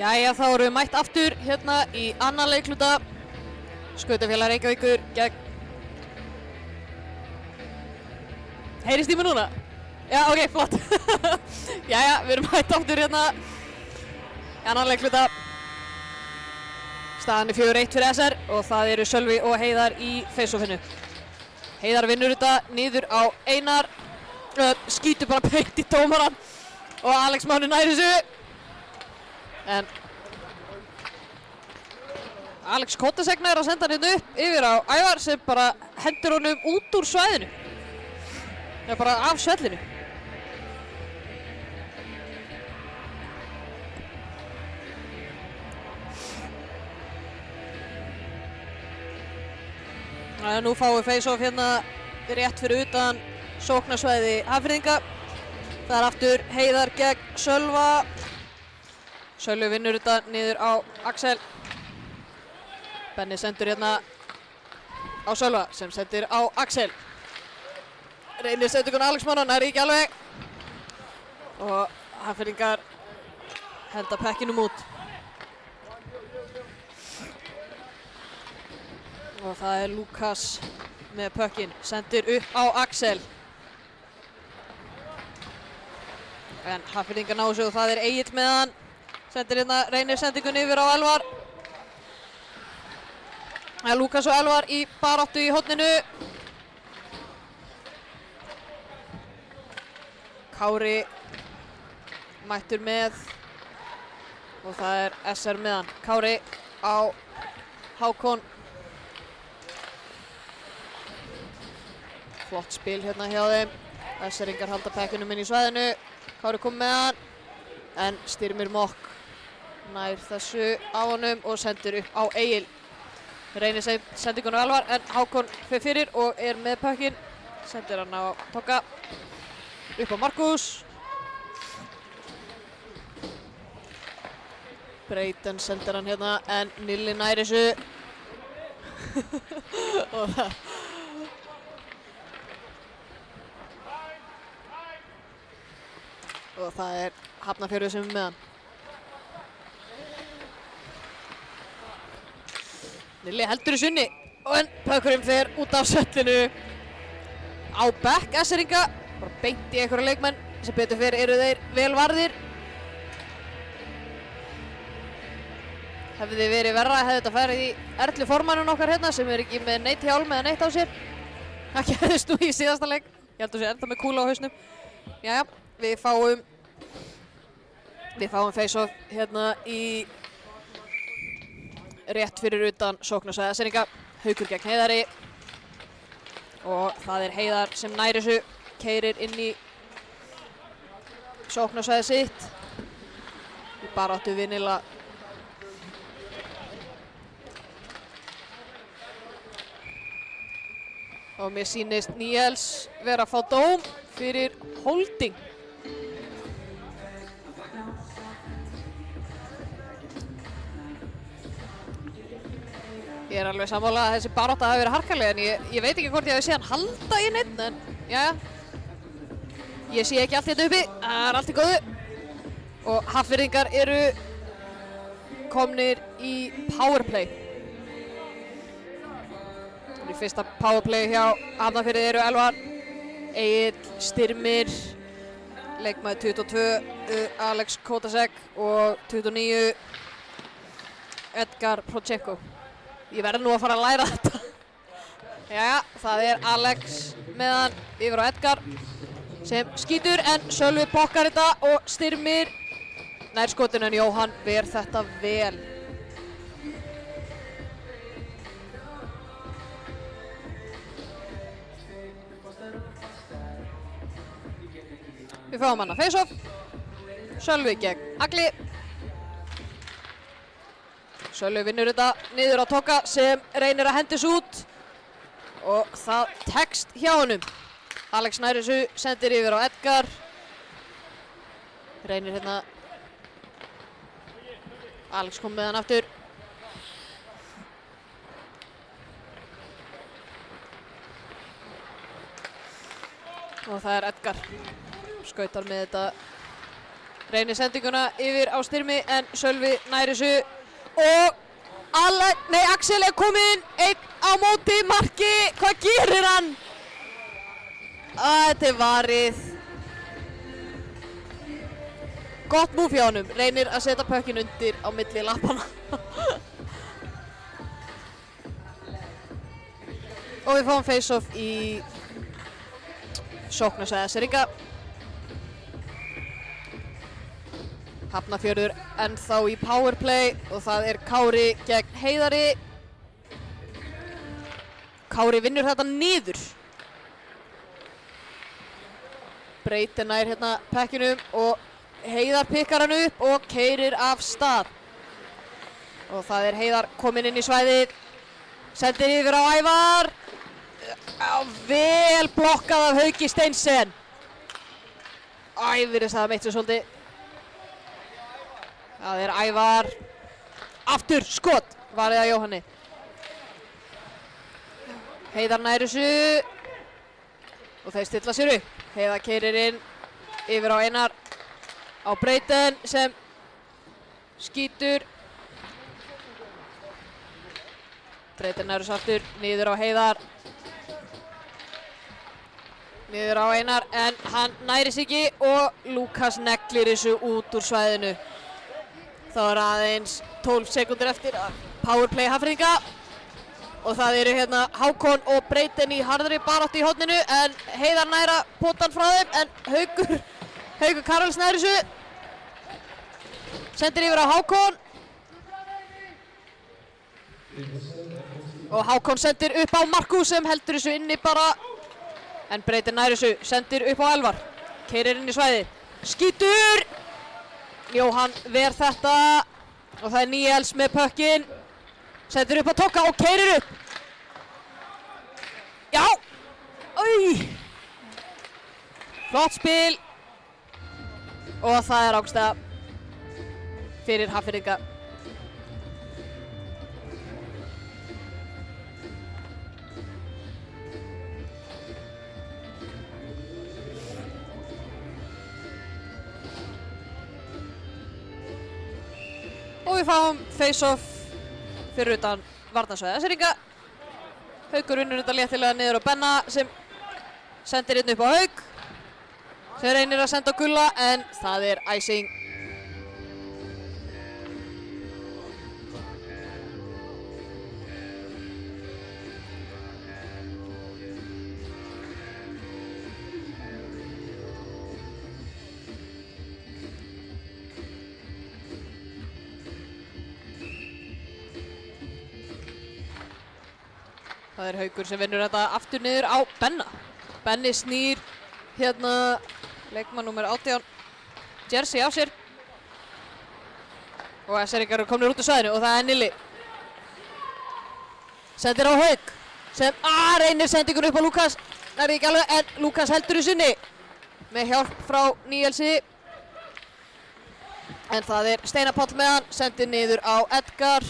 Jæja, þá erum við mætt aftur hérna í annan leikluta Skautafélag Reykjavíkur gegn Heyrist í mig núna? Já, ok, flott Jæja, við erum mætt aftur hérna í annan leikluta Staðan er 4-1 fyrir SR og það eru Sölvi og Heiðar í face-offinu Heiðar vinnur þetta niður á Einar skýtur bara beint í dómarann og Alex Máni nær þessu en Alex Kottasegna er að senda hann hérna upp yfir á Ævar sem bara hendur honum út úr svæðinu. Það er bara af svellinu. Nú fáum við face-off hérna rétt fyrir utan sóknarsvæði Hafnfirðinga. Það er aftur Heiðar gegn Sölva. Sölvi vinnur þetta niður á Axel. Benni sendur hérna á Sölva sem sendir á Axel. Reynir sendur konar Alex Mána, nær ekki alveg. Og Hafnfirðingar henda pekkinum út. Og það er Lukas með pökkinn, sendir upp á Axel. En Hafnfirðingar ná sig og það er Egill með hann. Sendir hérna, reynir sendingun yfir á Elvar. Það er Lukas og Elvar í baráttu í horninu. Kári mættur með. Og það er SR með hann. Kári á Hákon. Flott spil hérna hjá þeim. SR-ingar halda pekkunum inn í svæðinu. Kári kom með hann. En Styrmir Mokk nær þessu á honum og sendir upp á Egil. Reynir sendingun á Elvar en Hákon fer fyrir og er með pökkinn. Sendir hann á Tokka. Upp á Markus. Breyten sendir hann hérna en Nilli nær þessu. og það er Hafnarfjörður sem er með hann. Nilli heldur í sunni en pökkurinn fer út af söllinu á bekk SR-inga, bara beint í einhverja leikmenn sem betur fyrir eru þeir vel varðir. Hefði verið verra hefði þetta farið í Erlu formannun okkar hérna sem er ekki með neitt hjálm eða neitt á sér. Það gerðist nú í síðasta leik. Ég held að sé enda með kúla á hausnum. Jæja, við fáum face-off hérna í rétt fyrir utan sóknarsvæði Aðsendinga. Haukur gegn Heiðari og það er Heiðar sem nær þessu, keyrir inn í sóknarsvæði sitt í baráttu við Nilla. Og mér sýnist Níels vera að fá dóm fyrir holding. Ég er alveg sammála að þessi barátta hafi verið harkaleg, en ég veit ekki hvort ég hafi séð hann halda í neitt, en jæja. Ég sé ekki allt hérna uppi, það er allt í góðu. Og Hafnfirðingar eru komnir í powerplay. Í fyrsta powerplay hjá Hafnarfirði eru Elvar, Egill, Styrmir, leikmaður 22, Alex Kotasek og 29, Edgar Prochenko. Ég verði nú að fara að læra þetta. Jæja, það er Alex með hann yfir á Edgar sem skýtur, en Sölvi blokkar þetta og Styrmir nær skotinu, en Jóhann ver þetta vel. Við fáum hann að face-off. Sölvi gegn Agli. Sölvi vinnur þetta niður á Tokka sem reynir að hendis út og það tekst hjá honum. Alex nær þessu, sendir yfir á Edgar. Reynir hérna. Alex kom með hann aftur. Og það er Edgar. Skautar með þetta. Reynir sendinguna yfir á Styrmi, en Sölvi nær þessu. Og Axel er kominn einn á móti marki. Hvað gerir hann? Þetta er varið. Gott múf hjá honum. Reynir að setja pökkinn undir á milli lappana. Og við fáum face-off í sóknarsvæði Aðsendinga. Hafnarfjörður ennþá í powerplay og það er Kári gegn Heiðari. Kári vinnur þetta niður. Breyti nær hérna pekkinum og Heiðar pikkar hann upp og keyrir af stað. Og það er Heiðar kominn inn í svæðið. Sendir yfir á Ævar. Vel blokkað af Hauki Steinsen. Virðist það meitt sér svolítið. Það er Ævar. Aftur skot. Varið að Jóhanni. Heiðar nær þessu. Og þeir stilla sér upp. Heiðar keyrir inn yfir á Einar. Á Breyten sem skýtur. Breyten nær þessu aftur. Niður á Heiðar. Niður á Einar, en hann næri sig ekki og Lukas neglir þessu út úr svæðinu. Þá er aðeins 12 sekúndur eftir að powerplay Hafnfirðinga. Og það eru hérna Hákon og Breyten í harðri baráttu í horninu, en Heiðar næra potan frá þeim, en Haukur Karels næri þessu. Sendir yfir á Hákon. Og Hákon sendir upp á Markus sem heldur þessu inni bara. En Breyten nær þessu, sendir upp á Elvar. Keyrir inn í svæði. Skýtur! Jóhann ver þetta. Og það er Níels með pökkinn. Sendir upp á Tokka og keyrir upp. Já! Flott spil. Og það er ágsta fyrir Hafnfirðinga. Og við fáum face-off fyrir utan varnarsvæði Aðsendinga. Haukur vinnur þetta léttilega niður á Benna sem sendir inn upp á Hauk. Sem reynir að senda á Gulla, en það er icing. Það er Haukur sem vinnur þetta aftur niður á Benna. Benni snýr hérna leikmann númer 18 jersey á sér. Og SR-ingar eru komnir út úr svæðinu og það er Nili. Sendir á Hauk sem reynir sendingun upp á Lukas. Það er ekki alveg en Lukas heldur í sinni með hjálp frá Níelsi. En það er Steinar Páll með hann, sendir niður á Edgar.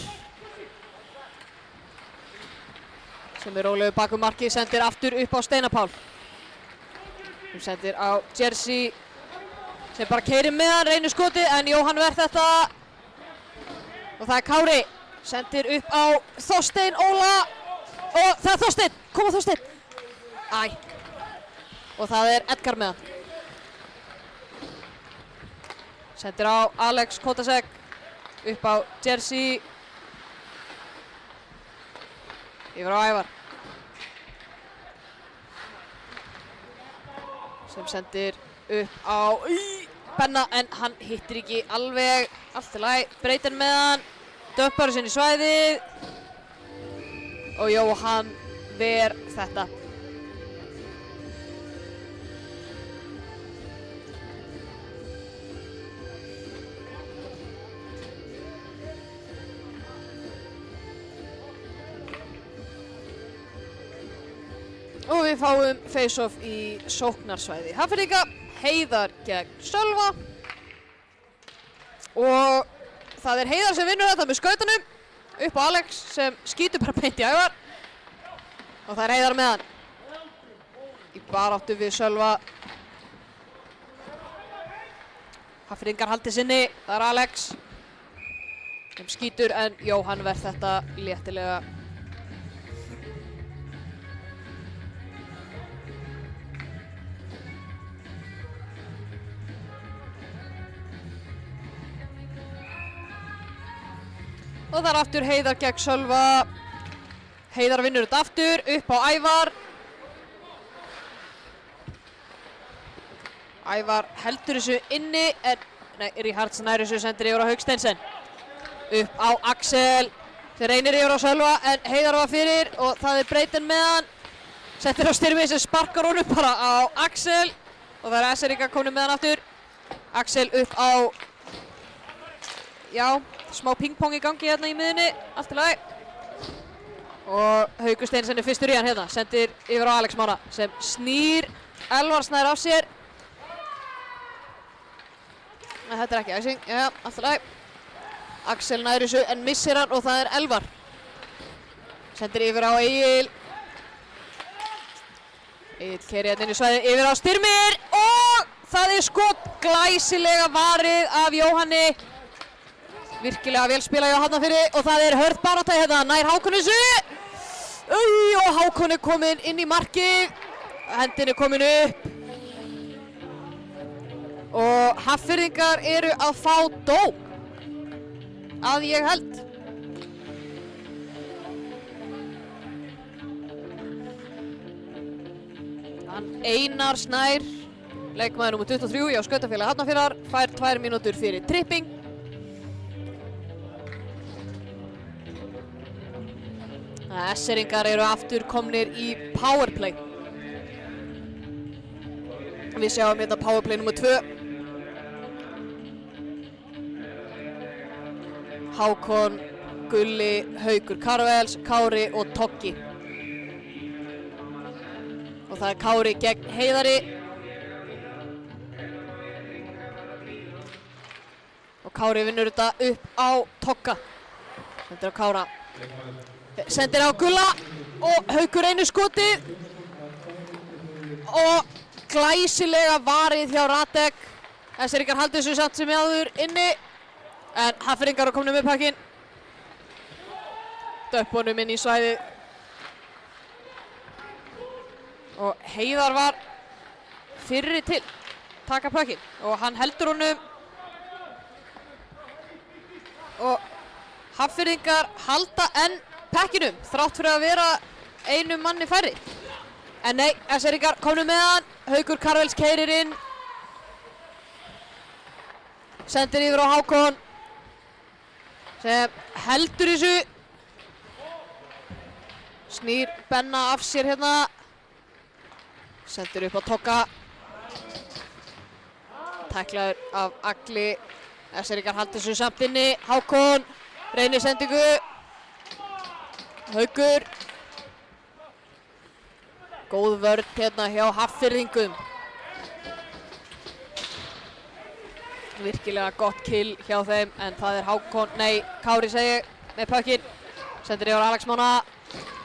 Sem er rólegur bak markið, sendir aftur upp á Steinar Pál. Hún sendir á Jersey sem bara keyrir með hann, reynir skotið en Jóhann verð þetta. Og það er Kári, sendir upp á Þorstein Óla og það er Þorstein, koma Þorstein. Og það er Edgar með hann. Sendir á Alex Kotasek upp á Jersey. Yfir á Ævar. Sem sendir upp á Benna en hann hittir ekki alveg. Allt í lagi, breytir með hann. Döppar sinni svæðið. Og Jóhann ver þetta. Og við fáum face-off í sóknarsvæði Hafnfirðinga, Heiðar gegn Sölva. Og það er Heiðar sem vinnur þetta með skautunum upp á Alex sem skýtur bara beint í Ævar. Og það er Heiðar með hann. Í baráttu við Sölva. Hafnfirðingar haldi sinni, það er Alex sem skýtur en Jóhann verð þetta léttilega. Og það er aftur Heiðar gegn Sölva. Heiðar vinnur þetta aftur, upp á Ævar. Ævar heldur þessu inni, en Ríhards nær þessu sendir yfir á Hauk Steinsen. Upp á Axel, sem reynir yfir á Sölva, en Heiðar var fyrir og það er Breyten með hann. Settir á Styrmi sem sparkar honum bara á Axel. Og það er SR-ingar komnir með hann aftur. Axel upp á, smá pingpong í gangi hérna í miðunni, allt í lagi. Og Haukur Steinsen er fyrstur í hann hérna, sendir yfir á Alex Mána sem snýr, Elvar snær af sér. En þetta er ekki æsing, allt í lagi. Axel nær þessu en missir hann og það er Elvar. Sendir yfir á Egil. Egil keyrir hérna inn í svæðið, yfir á Styrmir og það er skot glæsilega varið af Jóhanni. Virkilega vel spilað hjá Hafnarfirði og það er hörð barátta hérna, nær Hákon þessu. Og Hákon er kominn inn í markið, hendin er komin upp. Og Hafnfirðingar eru að fá dóm, að ég held. Einar Snær, leikmaður númer 23 á skautafélagi Hafnarfjarðar, fær 2 mínútur fyrir tripping. SR-ingar eru aftur komnir í powerplay. Við sjáum hérna powerplay nummer 2. Hákon, Gulli, Haukur Karvels, Kári og Toggi. Og það er Kári gegn Heiðari. Og Kári vinnur þetta upp á Togga. Sendir á Kára. Sendir á Gulla og Haukur einu skotið. Og glæsilega varið hjá Radek. SR-ingar haldi þessu samt sem áður inni. En Hafnfirðingar eru komnir með pakkinn. Döppunum inn í svæðið. Og Heiðar var fyrri til taka pakkinn. Og hann heldur honum. Og Hafnfirðingar halda enn pakkinum, þrátt fyrir að vera einum manni færri. En nei, SR-ingar komnir með hann. Haukur Karvels keyrir inn. Sendir yfir á Hákon. Sem heldur þessu. Snýr Benna af sér hérna. Sendir upp á Togga. Tæklaður af Agli. SR-ingar haldi þessu samt inni. Hákon reynir sendingu. Haukur. Góð vörn hérna hjá Hafnfirðingum. Virkilega gott kill hjá þeim en það Hákon, nei, Kári segi ég, með pökkinn. Sendir yfir Alex Mána.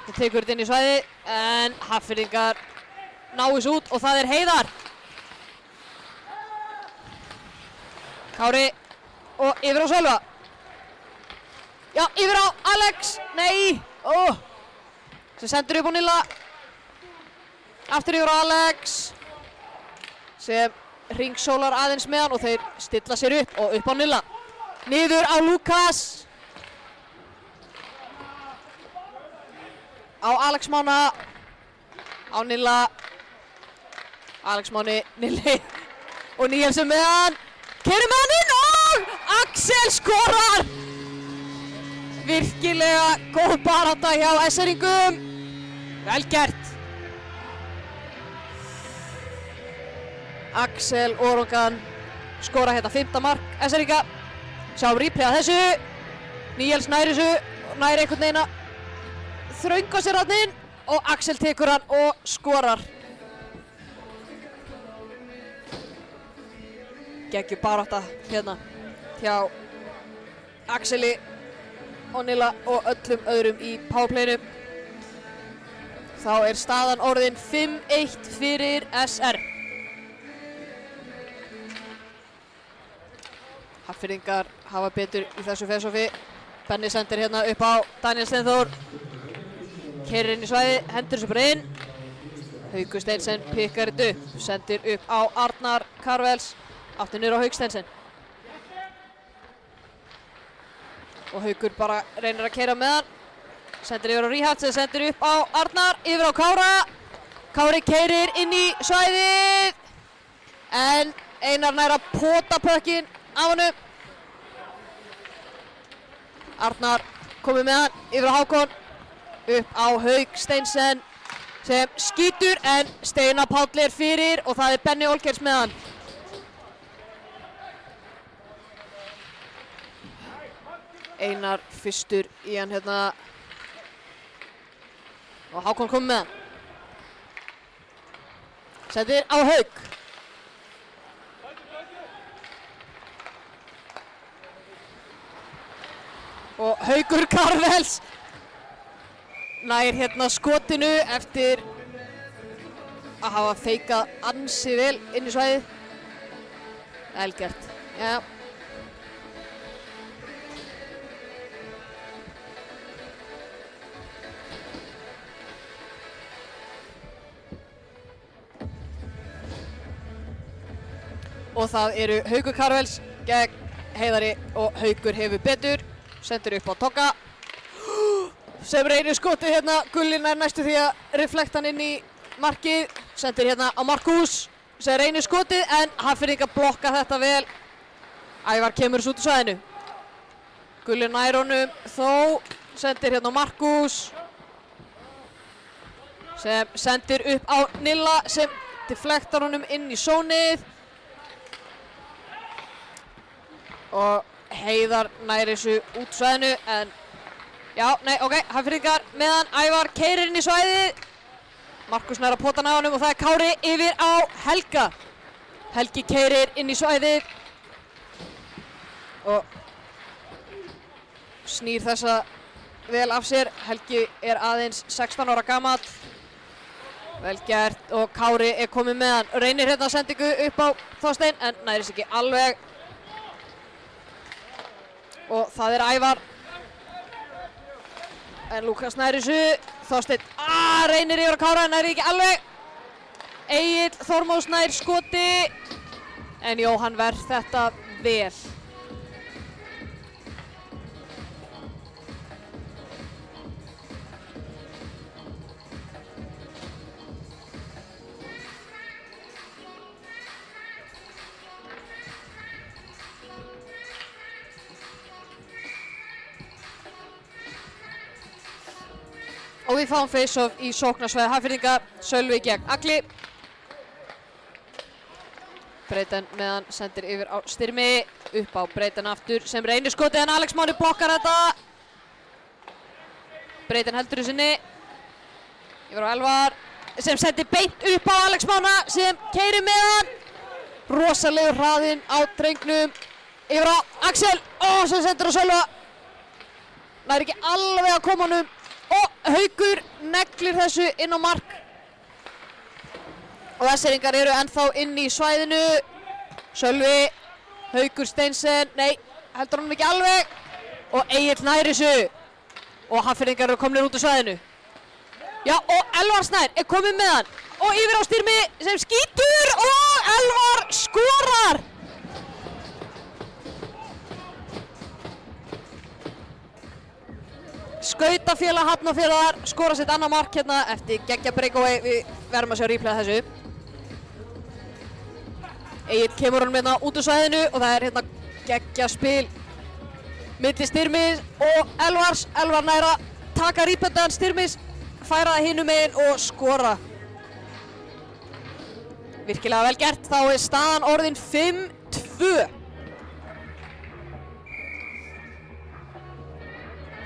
Það tekur þetta inn í svæði en Hafnfirðingar náis út og það Heiðar. Kári og yfir á Sölva. Já, yfir á Alex. Nei. Sem sendur upp á Nilla. Aftur yfir á Alex. Sem hringsólar aðeins með hann og þeir stilla sér upp og upp á Nilla. Niður á Lukas. Á Alex Mána. Á Nilla. Alex Máni, Nilli og Níelsen með hann. Keyrir með hann inn og Axel skorar! Virkilega góð barátta hjá SR-ingum. Vel gert. Axel Orongan skora hérna 5. mark SR-inga. Sjáum replay að þessu. Níels nær þessu, nær einhvern veginn að þrönga sér hann inn og Axel tekur hann og skorar. Geggjum barátta hérna hjá Axeli og Nilla og öllum öðrum í powerplayinu. Þá staðan orðin 5-1 fyrir SR. Hafnfirðingar hafa betur í þessu face-offi. Benni sendir hérna upp á Daniel Steinþór. Keyrir inn í svæði, hendur þessu bara inn. Haukur Steinsen pikkar þetta upp, sendir upp á Arnar Karvels. Aftur niður á Hauk Steinsen. Og Haukur bara reynir að keyra með hann. Sendir yfir á Ríhart sem sendir upp á Arnar, yfir á Kára. Kári keyrir inn í svæðið. En Einar nær að pota pökkinn af honum. Arnar komið með hann, yfir á Hákon. Upp á Hauk Steinsen sem skýtur en Steinar Páll fyrir og það Benni Olgers með hann. Einar fyrstur í hann hérna og Hákon komið með hann. Sendir á Hauk. Og Haukur Karvels nær hérna skotinu eftir að hafa feikað ansi vel inn í svæðið. Vel gert. Já. Og það eru Haukur Karvels gegn Heiðari og Haukur hefur betur. Sendir upp á Togga. Sem reynir skotið hérna. Gulli nær næstu því að reflekta hann inn í markið. Sendir hérna á Markus. Sem reynir skotið en Hafnfirðingar blokka þetta vel. Ævar kemur þessu út úr svæðinu. Gulli nær honum þó. Sendir hérna á Markus. Sem sendir upp á Nilla sem deflektar honum inn í sónið. Og Heiðar nær þessu út svæðinu en já, nei, ok, Hafnfirðingar meðan Ævar keyrir inn í svæðið. Markus nær að pota hann á honum og það Kári yfir á Helga. Helgi keyrir inn í svæðið og snýr þessa vel af sér. Helgi aðeins 16 ára gamall. Vel gert og Kári komið með hann. Reynir hérna sendingu upp á Þorstein en næris ekki alveg. Og það Ævar. En Lukas nær þessu. Þorsteinn reynir yfir á Kára, nær ekki alveg. Egill Þormóðs nær skoti. En Jóhann verð þetta vel. Og við fáum face-off í sóknarsvæði Hafnfirðinga, Sölvi gegn Agli. Breiðan meðan sendir yfir á Styrmi, upp á Breiðan aftur sem reynir skotið en Alex Máni blokkar þetta. Breiðan heldur sinni, yfir á Elvar sem sendir beint upp á Alex Mána sem keyrir með hann. Rosalegur hraðinn á drengnum, yfir á Axel, sem sendir á Sölva. Nær ekki alveg að koma honum og Haukur neglir þessu inn á mark. Og Vestfirðingar eru ennþá inn í svæðinu. Sölvi, Haukur Steinsen, nei, heldur honum ekki alveg. Og Egill nær þessu. Og Hafnfirðingar eru komnir út úr svæðinu. Já, og Elvar Snær er kominn með hann. Og yfir á Styrmi sem skýtur og Elvar skorar. Skautafélag Hafnarfjarðar skora sitt annað mark hérna eftir geggja breakaway. Við verðum að sjá replayða þessu. Egill kemur honum hérna út úr svæðinu og það er hérna geggja spil milli Styrmis og Elvars. Elvar nær að taka reboundan Styrmis, færa það hinum megin og skora. Virkilega vel gert, þá er staðan orðin 5-2.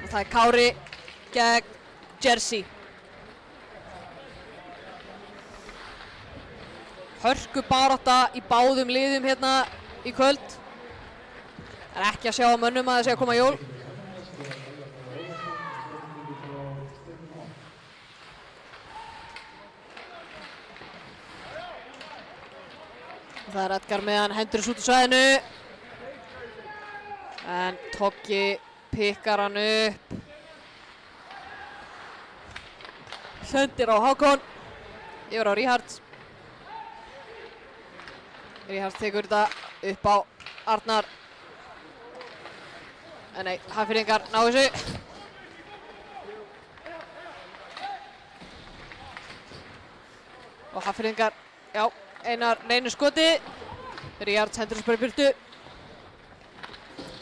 Og það er Kári gegn Jersey. Hörku barátta í báðum liðum hérna í kvöld. Það er ekki að sjá á mönnum að það sé að koma jól. Það er Edgar með hann, hendur þessu út úr svæðinu. En Toggi pikkar hann upp. Sendir á Hákon. Yfir á Ríhard. Ríhard tekur þetta upp á Arnar. En nei, Hafnfirðingar ná þessu. Og Hafnfirðingar, já, Einar reynir skoti. Ríhard hendur þessu bara í burtu.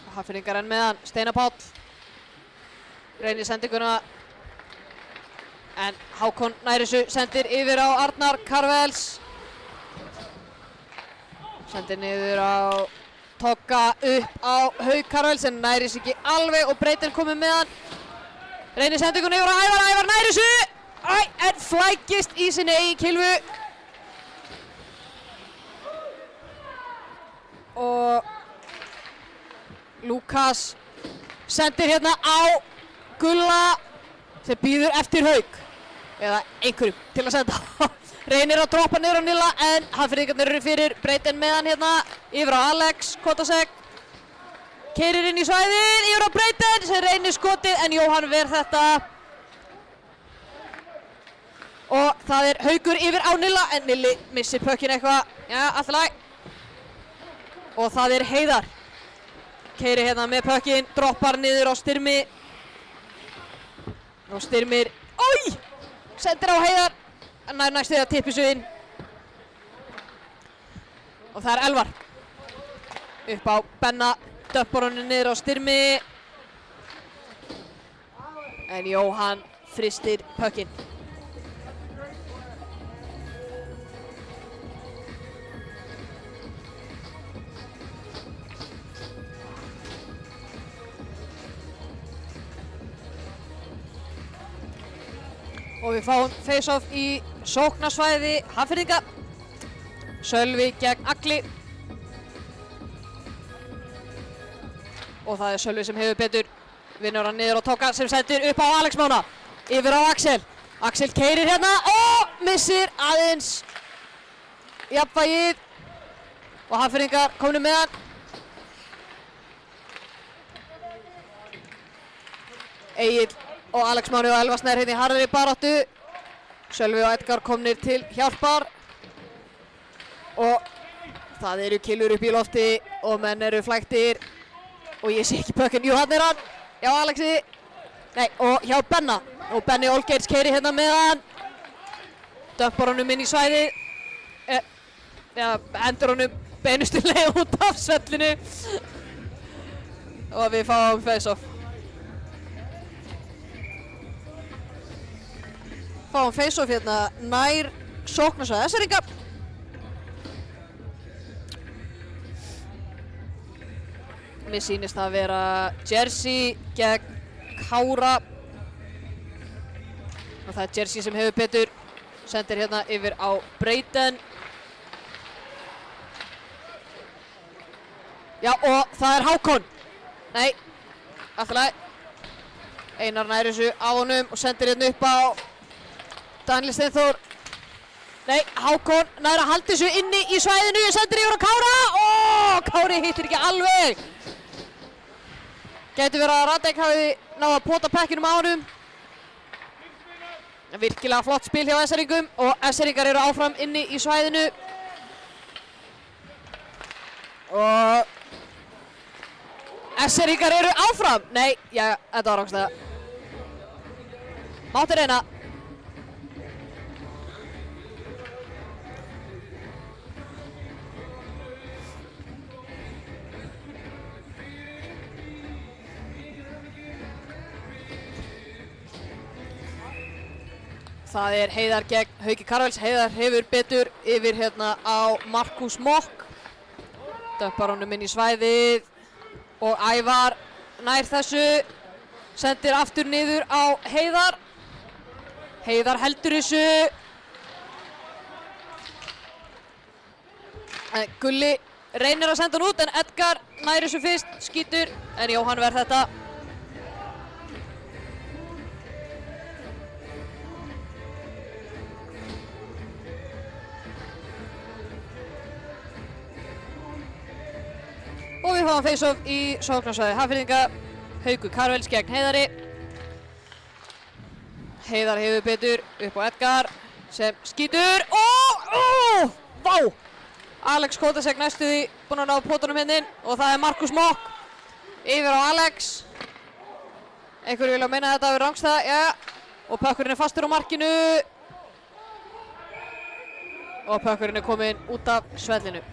Og Hafnfirðingar enn með hann, Steinar Páll. Reynir sendinguna. En Hákon nær þessu, sendir yfir á Arnar Karvels. Sendir niður á Togga, upp á Hauk Karvels en nær þessu ekki alveg og Breiðan komið með hann. Reynir sendinguna yfir á Ævar, Ævar nær þessu. En flækist í sinni eigin kylfu. Og Lukas sendir hérna á Gulla sem býður eftir Hauk. Eða einhverjum til að senda. Reynir að droppa niður á Nilla en Hafnfirðingarnir eru fyrir. Breiðan með hann hérna yfir á Alex Kotasek. Keyrir inn í svæðið, yfir á Breiðan sem reynir skotið en Jóhann ver þetta. Og það er Haukur yfir á Nilla en Nilli missir pökkinn eitthvað. Já, allt í lagi. Og það er Heiðar. Keyrir hérna með pökkinn, droppar niður á Styrmi. Og Styrmir, sendir á Heiðar. Nær næstu að tippi svo inn. Og það er Elvar. Upp á Benna, döppar honum niður á Styrmi. En Jóhann fristir pökkinn. Og við fáum face-off í sóknarsvæði Hafnfirðinga. Sölvi gegn Agli. Og það er Sölvi sem hefur betur. Vinnur hann niður á Togga sem sendir upp á Alex Mána. Yfir á Axel. Axel keyrir hérna og missir aðeins jafnvægið. Og Hafnfirðingar komnir með hann. Egill og Alex Máni og Elvar Snær hérna í harðri baráttu. Sölvi og Edgar komnir til hjálpar. Og það eru killur upp í lofti og menn eru flæktir. Og ég sé ekki pökkinn, jú hann er hann. Já Alexi. Nei, og hjá Benna. Og Benni Olgeits keyrir hérna með hann. Dömpar honum inn í svæði. Hendur honum beinustu leið út af svellinu. Og við fáum face-off. fáum face-off hérna nær sóknarsvæði S-eringa. Mér sýnist það að vera Jersey gegn Kára. Og það er Jersey sem hefur betur. Sendir hérna yfir á Brayden. Já, og það er Hákon. Nei, allt í lagi. Einar nær þessu á honum og sendir hérna upp á Daniel Steinþór. Nei, Hákon nær að halda þessu inni í svæðinu, sendir yfir á Kára. Kári hittir ekki alveg. Gæti verið að Radek hafi náð að pota pekkinum á honum. Virkilega flott spil hjá S-eringum og S-eringar eru áfram inni í svæðinu. Og S-eringar eru áfram. Nei, já, þetta var rángstæða. Mátti reyna. Það er Heiðar gegn Hauki Karvels. Heiðar hefur betur yfir hérna á Markus Mokk. Döppar honum inn í svæðið og Ævar nær þessu. Sendir aftur niður á Heiðar. Heiðar heldur þessu. Gulli reynir að senda hann út en Edgar nær þessu fyrst, skýtur en Jóhann verð þetta. Og við fáum face-off í sóknarsvæði Hafnfirðinga. Haukur Karvels gegn Heiðari. Heiðar hefur betur upp á Edgar sem skýtur. Vá! Alex Kotasek næstuði búinn að ná potunum hérna inn og það er Markus Mokk yfir á Alex. Einhverju vilja meina þetta við rángstæða, já. Og pökkurinn er fastur á markinu. Og pökkurinn er kominn út af svellinu.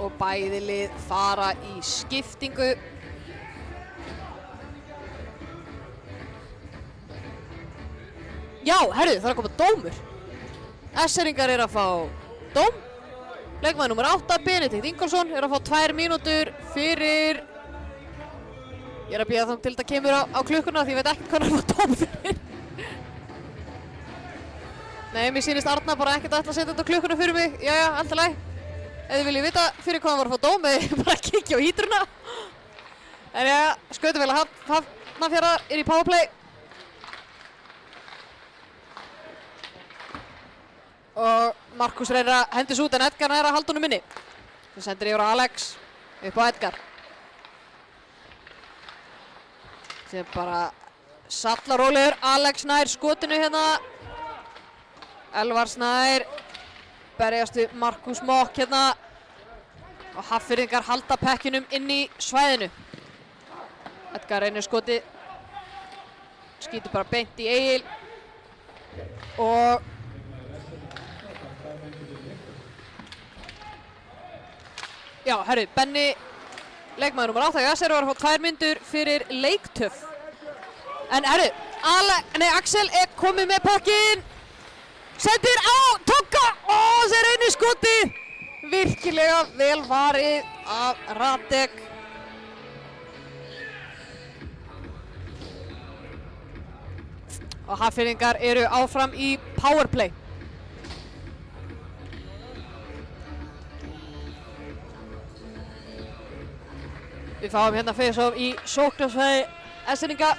Og bæði lið fara í skiptingu. Já, herru, það er að koma dómur. S-eringar er að fá dóm. Leikmaður númer 8, Benedikt Ingólfsson, er að fá 2 mínútur fyrir... Ég er að bíða þá til þetta kemur á klukkuna því ég veit ekkert hvað hann er að fá dóm fyrir. Nei, mér sýnist Arna bara ekkert að ætla að setja þetta á klukkuna fyrir mig. Jæja, allt í lagi. Ef þið viljið vita fyrir hvað hann var að fá dóm, eða bara kikja á hítruna. En já, skautafélag Hafnarfjarðar er í powerplay. Og Markus reynir að hendis út en Edgar nær að halda honum inni. Það sendir yfir á Alex upp á Edgar. Sem bara sallarólegur. Alex nær skotinu hérna. Elvar Snær berjast við Markus Mokk hérna. Og Hafnfirðingar halda pekkinum inn í svæðinu. Edgar reynir skotið. Skýtur bara beint í Egil. Og já, herru, Benni, leikmaður númer 8 í S-er var að fá 2 mínútur fyrir leiktöf. En herru, Axel er komið með pökkinn. Sendir á Tóka. Sér einu skoti. Virkilega vel varið af Radek. Og Hafnfirðingar eru áfram í powerplay. Við fáum hérna face-off í sóknarsvæði S-eringa.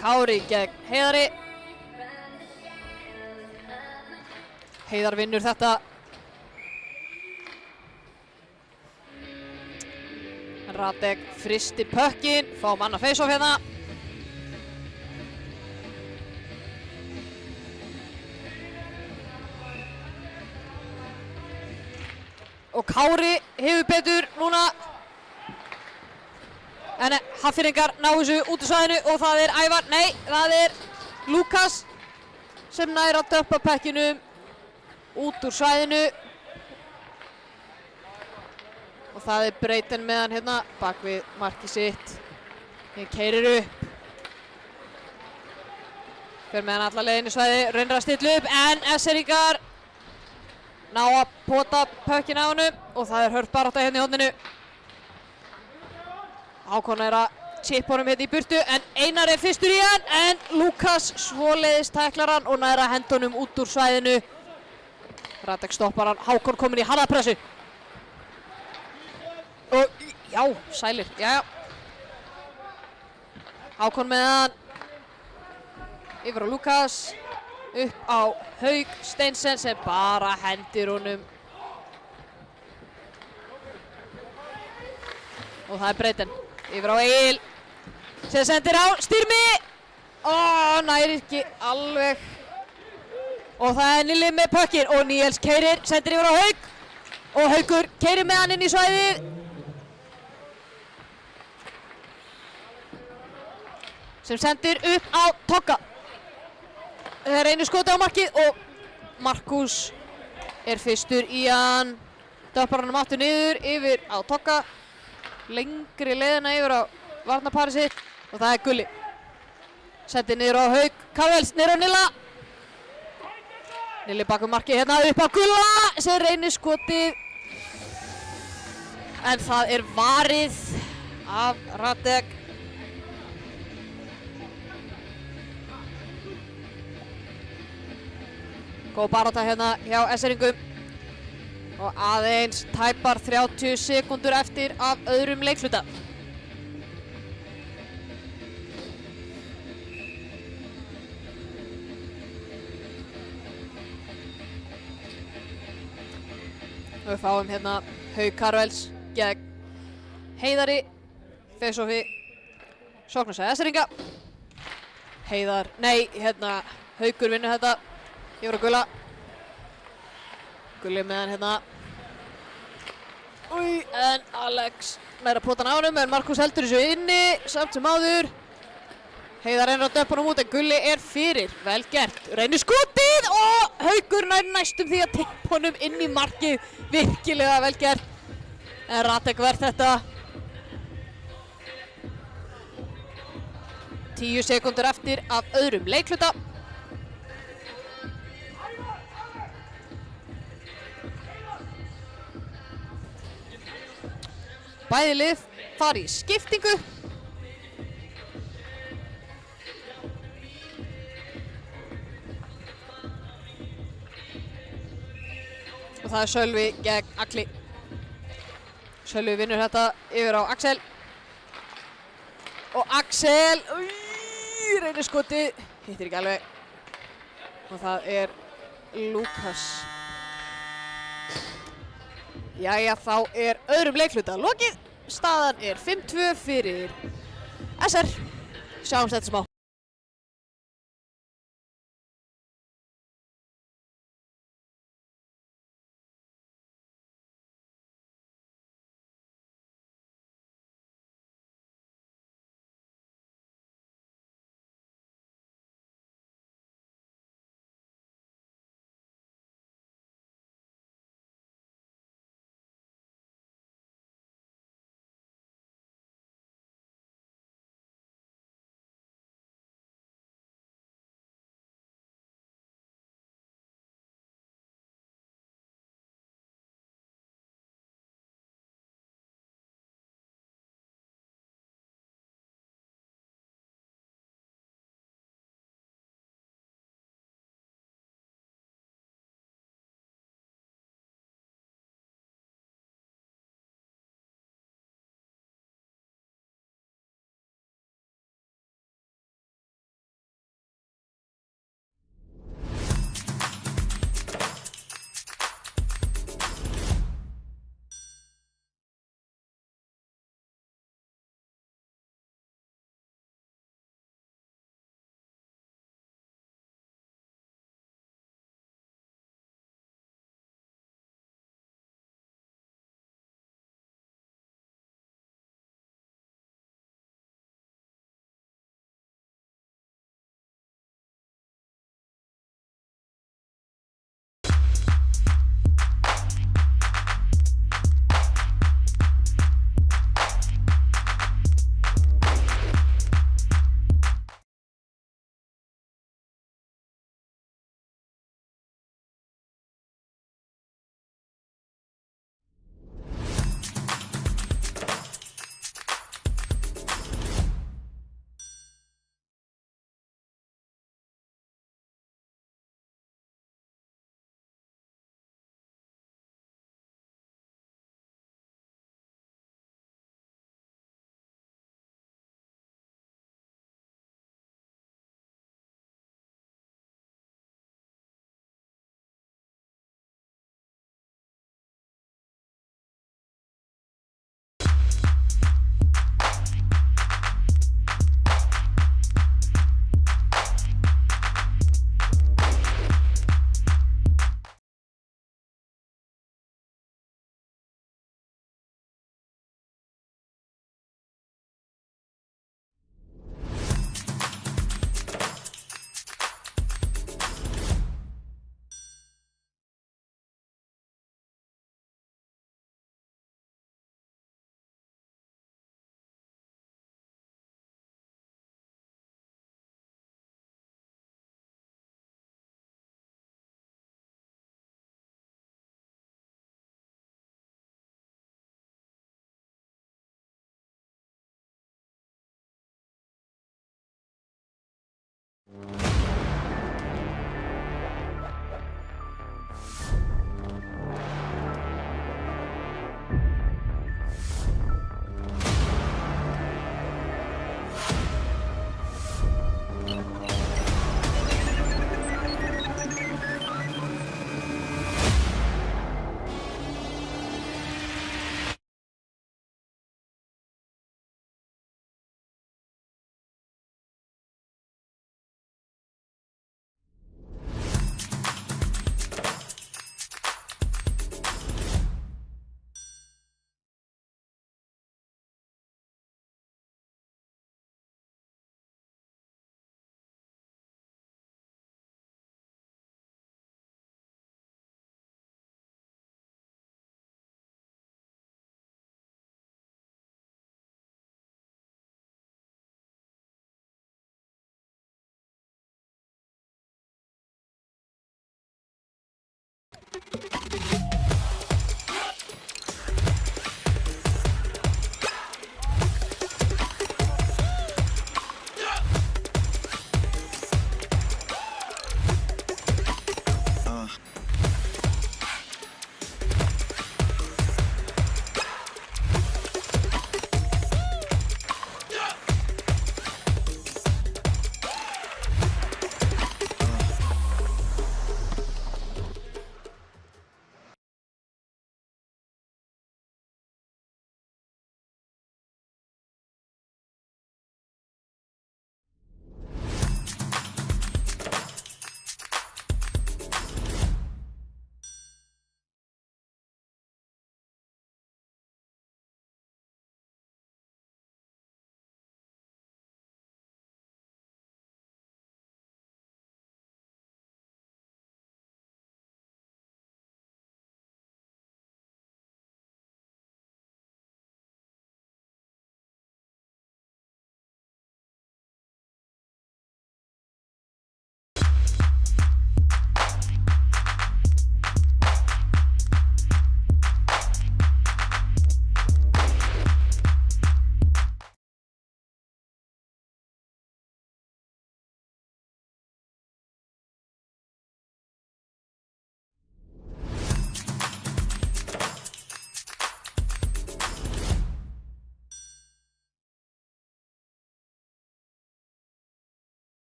Kári gegn Heiðari. Heiðar vinnur þetta. Radek fristi pökkinn. Fáum annað face-off hérna. Og Kári hefur betur núna. En Hafnfirðingar ná þessu út úr svæðinu og það er Ævar, nei, það er Lukas sem nær að döppa pekkinum út úr svæðinu. Og það er Breyten með hann hérna bak við markið sitt. Hann keyrir upp. Fer með hann alla leiðin í svæði, reynir að stilla upp en SR-ingar ná að pota pökkinn á honum og það er hörð barátta hérna í horninu. Hákon er að chippa honum hérna í burtu en Einar er fyrstur í hann en Lukas svoleiðis tæklar hann og nær að henda honum út úr svæðinu. Radek stoppar hann, Hákon kominn í harðapressu. Og já, sælir, já. Hákon með hann. Yfir á Lukas. Upp á Hauk Steinsen sem bara hendir honum. Og það er Breyten. Yfir á Egil. Sem sendir á Styrmi. Næri ekki alveg. Og það er Nili með pökkinn og Níels keyrir, sendir yfir á Hauk. Og Haukur keyrir með hann inn í svæðið. Sem sendir upp á Togga. Það er einu skoti á markið og Markus er fyrstur í hann. Döppar hann aftur niður yfir á Togga. Lengri leiðina yfir á varnarparið sitt og það er Gulli. Sendir niður á Hauk Kavels, niður á Nilla. Nili bakum markið hérna upp á Gulla sem reynir skotið. En það er varið af Radek. Góð barátta hérna hjá SR-ingum. Og aðeins tæpar 30 sekúndur eftir af öðrum leikhluta. Við fáum hérna Hauk Karvels gegn Heiðari, face-offi, sóknarsæði SR-inga. Haukur vinnur þetta yfir á Gulla. Gulli með hann hérna. En Alex nær að pota hann á honum en Markus heldur þessu inni samt sem áður. Heiðar reynir að döppa honum út en Gulli er fyrir. Vel gert. Reynir skotið og Haukur nær næstum því að tippa honum inn í markið. Virkilega vel gert. En Radek verð þetta. 10 sekúndur eftir af öðrum leikhluta. Bæði lið fari í skiptingu. Og það er Sölvi gegn Agli. Sölvi vinnur þetta yfir á Axel. Og Axel reynir skotið. Hittir ekki alveg. Og það er Lukas. Jæja, þá er öðrum leikhluta lokið. Staðan er 5-2 fyrir SR. Sjáumst þetta smá.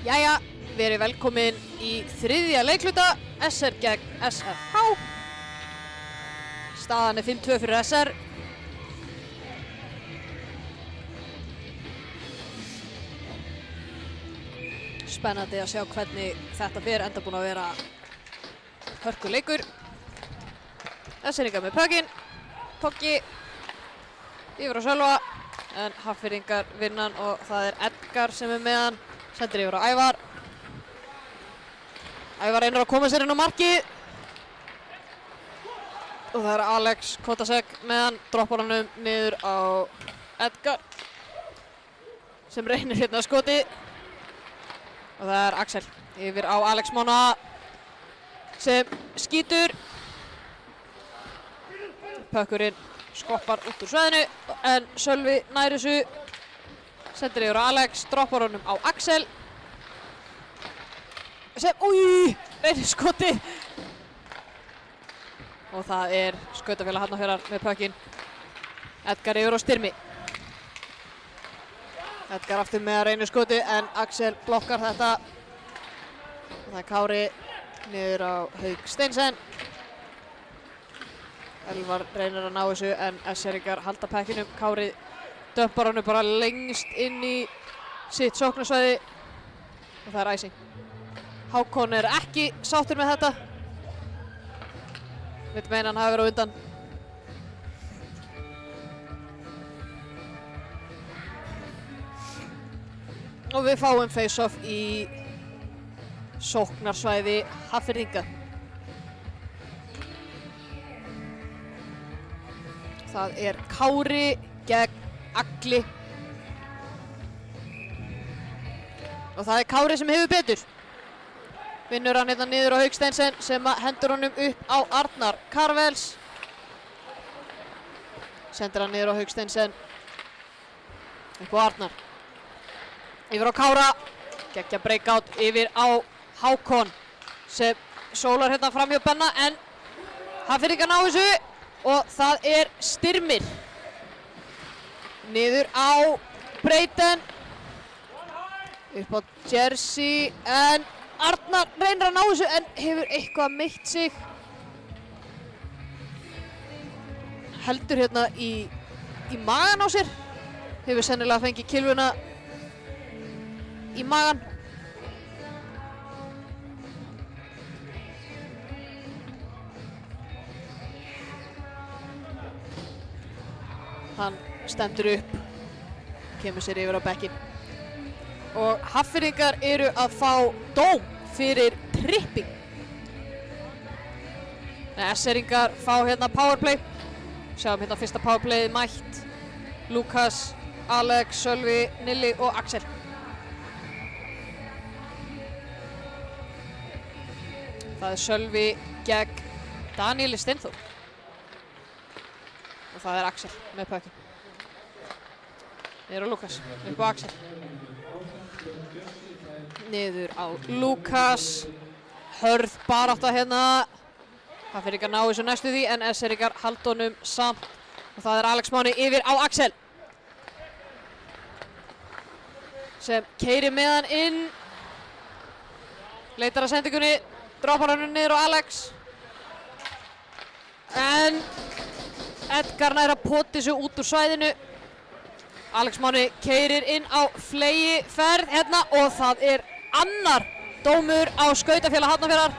Jæja, verið velkomin í þriðja leikluta, SR gegn SFH. Staðan er 5-2 fyrir SR. Spennandi að sjá hvernig þetta fer, enda búinn að vera hörkuleikur. SR-ingar með pökinn, Toggi yfir á Sölva, en Hafnfirðingar vinnan og það er Edgar sem er með hann. Sendir yfir á Ævar. Ævar reynir að koma sér inn á markið. Og það er Alex Kotasek með hann, droppar hann niður á Edgar sem reynir hérna skotið. Og það er Axel yfir á Alex Mána sem skýtur. Pökkurinn skoppar út úr svæðinu en Sölvi nær þessu. Sendir yfir á Alex, droppar honum á Axel sem, reynir skoti. Og það er Skautafélag Hafnarfjarðar með pökkinn. Edgar yfir á Styrmi. Edgar aftur með að reyna skoti en Axel blokkar þetta. Og það er Kári niður á Hauk Steinsen. Elvar reynir að ná þessu en SR-ingar halda pekkinum. Kári dömpar hann bara lengst inn í sitt sóknarsvæði og það er æsing. Hákon er ekki sáttur með þetta. Vill meina hann hafi verið á undan. Og við fáum face-off í sóknarsvæði Hafnfirðinga. Það er Kári gegn Agli. Og það er Kári sem hefur betur. Vinnur hann hérna niður á Hauk Steinsen sem hendur honum upp á Arnar Karvels. Sendir hann niður á Hauk Steinsen. Upp á Arnar. Yfir á Kára. Geggja breakout yfir á Hákon sem sólar hérna fram hjá Benna en Hafnfirðingar ná þessu og það er Styrmir. Niður á Breiten. Upp á Jersey en Arnar reynir að ná þessu en hefur eitthvað meitt sig. Heldur hérna í magan á sér. Hefur sennilega fengið kylfuna í magan. Hann stendur upp, kemur sér yfir á bekkinn. Og Hafnfirðingar eru að fá dóm fyrir tripping. SR-ingar fá hérna powerplay. Sjáum hérna fyrsta powerplayið mætt. Lukas, Alex, Sölvi, Nilli og Axel. Það er Sölvi gegn Danieli Steinþór. Og það er Axel með pökkinn. Niður á Lukas, upp á Axel. Niður á Lukas. Hörð barátta hérna. Hafnfirðingar ná þessu næstu því en SR-ingar halda honum samt. Og það er Alex Máni yfir á Axel. Sem keyrir með hann inn. Leitar að sendingunni. Droppar hann niður á Alex. En Edgar nær að poti sig út úr svæðinu. Alex Máni keyrir inn á fleygiferð hérna og það er annar dómur á Skautafélag Hafnarfjarðar.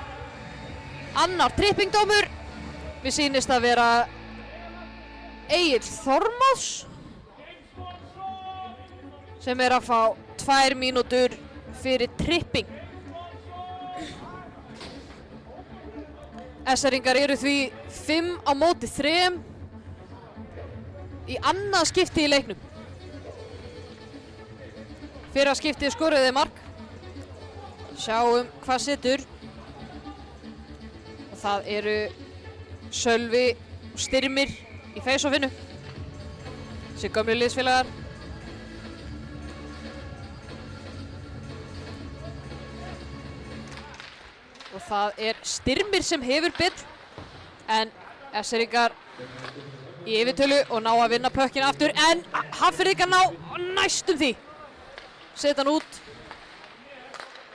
Annar trippingdómur. Mér sýnist að vera Egill Þormáls sem er að fá 2 mínútur fyrir tripping. SR-ingar eru því 5 á móti 3 í annað skipti í leiknum. Fyrra skiptið skoruðu þeir mark. Sjáum hvað situr. Og það eru Sölvi og Styrmir í face-offinu. Þessi gömlu liðsfélagar. Og það er Styrmir sem hefur betur. En SR-ingar í yfirtölu og ná að vinna pökkinn aftur. En Hafnfirðingar ná næstum því. Setja hann út.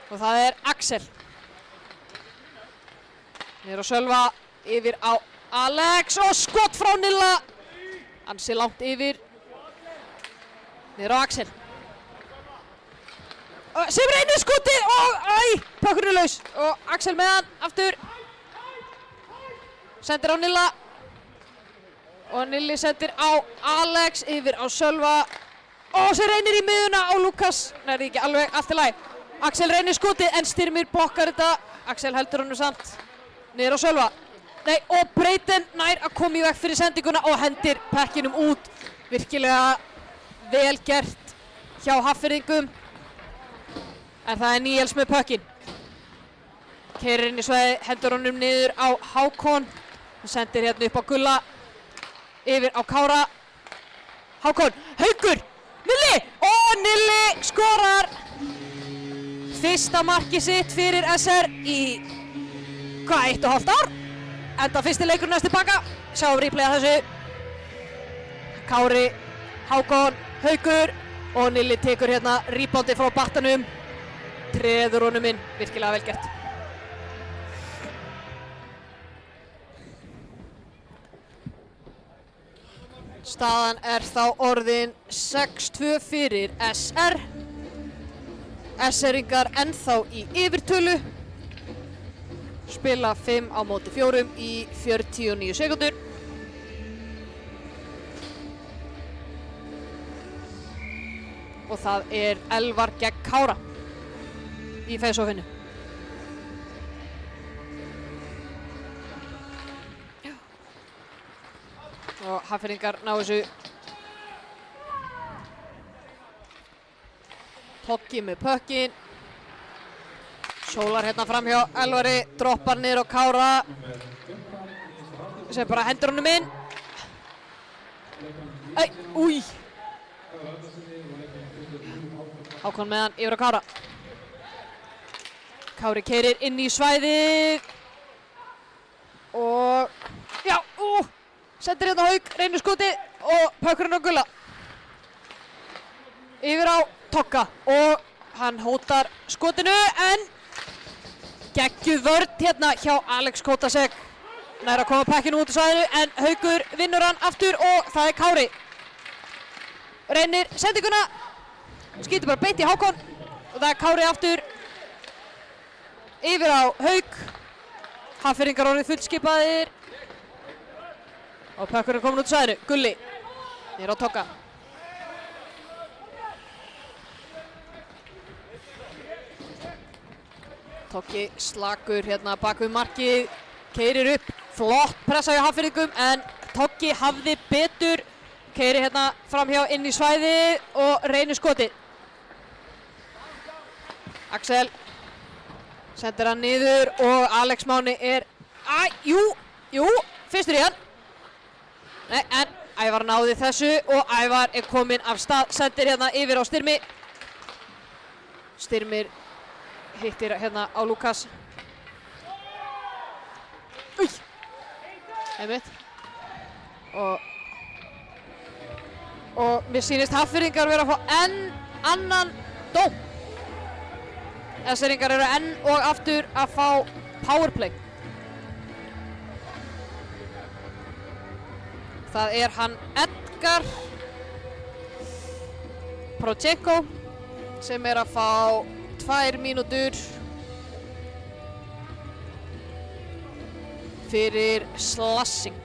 Og það er Axel. Niður á Sölva, yfir á Alex og skot frá Nilla. Ansi langt yfir. Niður á Axel. Sem reynir skotið og pökkurinn er laus. Og Axel með hann aftur. Sendir á Nilla. Og Nilli sendir á Alex, yfir á Sölva. Og sem reynir í miðuna á Lukas. Nei, það er ekki alveg allt í lagi. Axel reynir skotið en Styrmir blokkar þetta. Axel heldur honum samt. Niður á Sölva. Nei, og Breiten nær að koma í veg fyrir sendinguna og hendir pekkinum út. Virkilega vel gert hjá Hafnfirðingum. En það er Níels með pökkin. Keyrir inn í svæði, hendur honum niður á Hákon. Hann sendir hérna upp á Gulla. Yfir á Kára. Hákon, Haukur, Nilli! Og Nilli skorar fyrsta markið sitt fyrir SR í, 1,5 ár? Enda fyrsti leikur næst tilbaka. Sjáum replay af þessu. Kári, Hákon, Haukur og Nilli tekur hérna reboundið frá battanum. Treður honum inn, virkilega vel gert. Staðan er þá orðin 6-2 fyrir SR. SR-ingar ennþá í yfirtölu. Spila 5 á móti 4 í 49 sekúndur. Og það er Elvar gegn Kára í face-offinu. Og Hafnfirðingar ná þessu. Toggi með pökkin. Sólar hérna fram hjá Elvari, droppar niður á Kára. Sem bara hendur honum inn. Új. Hákon með hann yfir á Kára. Kári keyrir inn í svæðið. Og já, sendir hérna Hauk, reynir skotið og pökkurinn á Gulla. Yfir á Togga og hann hótar skotinu en geggjuð vörn hérna hjá Alex Kotasek. Nær að koma pekkinu út í svæðinu en Haukur vinnur hann aftur og það er Kári. Reynir sendinguna, skýtur bara beint í Hákon og það er Kári aftur. Yfir á Hauk. Hafnfirðingar orðið fullskipaðir. Og pökkurinn komin út í svæðinu, Gulli. Niður á Togga. Toggi slakur hérna bak við markið, keyrir upp, flott pressa hjá Hafnfirðingum en Toggi hafði betur, keyrir hérna framhjá inn í svæði og reynir skotið. Axel sendir hann niður og Alex Máni er, fyrstur í hann. Nei, en Ævar náði þessu og Ævar er kominn af stað, sendir hérna yfir á Styrmi. Styrmir hittir hérna á Lukas. Einmitt. Og mér sýnist Hafnfirðingar vera að fá enn annan dóm. SR-ingar eru enn og aftur að fá powerplay. Það er hann Edgar Prochenko sem er að fá 2 mínútur fyrir slassing.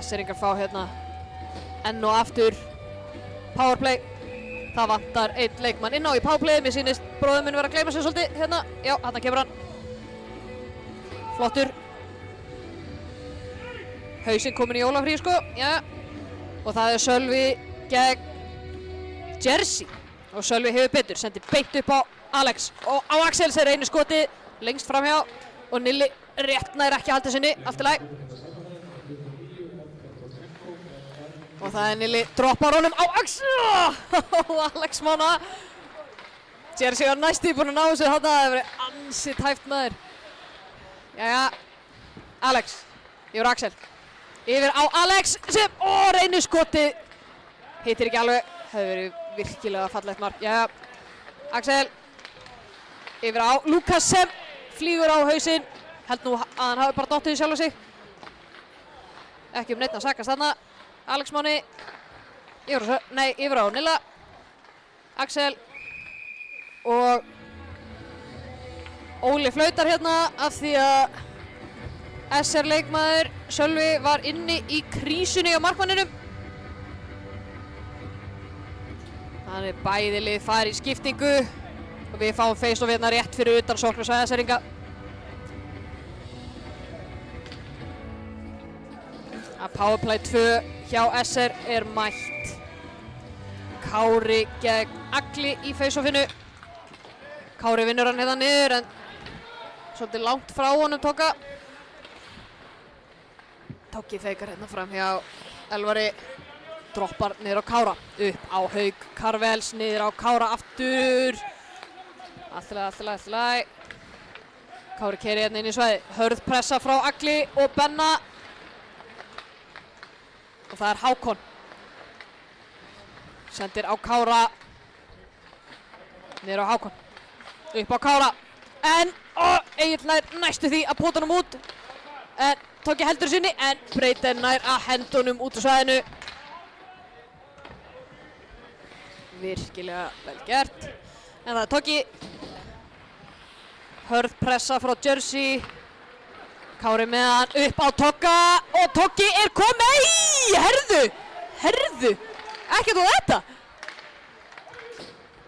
SR-ingar fá hérna enn og aftur powerplay. Það vantar einn leikmann inn á í powerplay. Mér sýnist bróðir minn vera að gleyma sér svolítið hérna. Já, þarna kemur hann. Flottur. Hausinn kominn í jólafrí sko. Já. Og það er Sölvi gegn Jersey. Og Sölvi hefur betur. Sendir beint upp á Alex. Og á Axel sem reynir skotið lengst framhjá. Og Nilli rétt nær ekki haldið sinni. Allt í lagi. Og það er Nilli droppar honum á Axel. Alex Mána. Jersey var næstum búinn að ná þessu þarna. Það hefur verið ansi tæpt maður. Jæja. Alex. Yfir Axel. Yfir á Alex sem reynir skotið. Hittir ekki alveg. Það hefur verið virkilega fallegt mark. Jæja. Axel. Yfir á Lukas sem flýgur á hausinn. Held nú að hann hafi bara dottið í sjálfa sig. Ekki neitt að sakast þarna. Alex Máni yfir á Nilla. Axel og Óli flautar hérna af því að SR leikmaður Sölvi var inni í krísunni á markmanninum. Þannig bæði lið fari í skiptingu og við fáum face off hérna rétt fyrir utan sóknarsvæði SR-inga. Að powerplay 2 hjá SR er mætt. Kári gegn Agli í face-offinu. Kári vinnur hann hérna niður en svolítið langt frá honum Tóka. Tóki feikar hérna fram hjá Elvari. Droppar niður á Kára. Upp á Hauk Karvels, niður á Kára aftur. Allt í lagi. Kári keyrir hérna inn í svæði. Hörð pressa frá Agli og Benna. Og það er Hákon. Sendir á Kára. Niður á Hákon. Upp á Kára. En Egill nær næstu því að pota honum út. En Tóki heldur sinni en Breiten nær að henda honum út úr svæðinu. Virkilega vel gert. En það er Tóki. Hörð pressa frá Jersey. Kári með hann upp á Tóka og Tóki er komið. Herðu. Ekkert á þetta.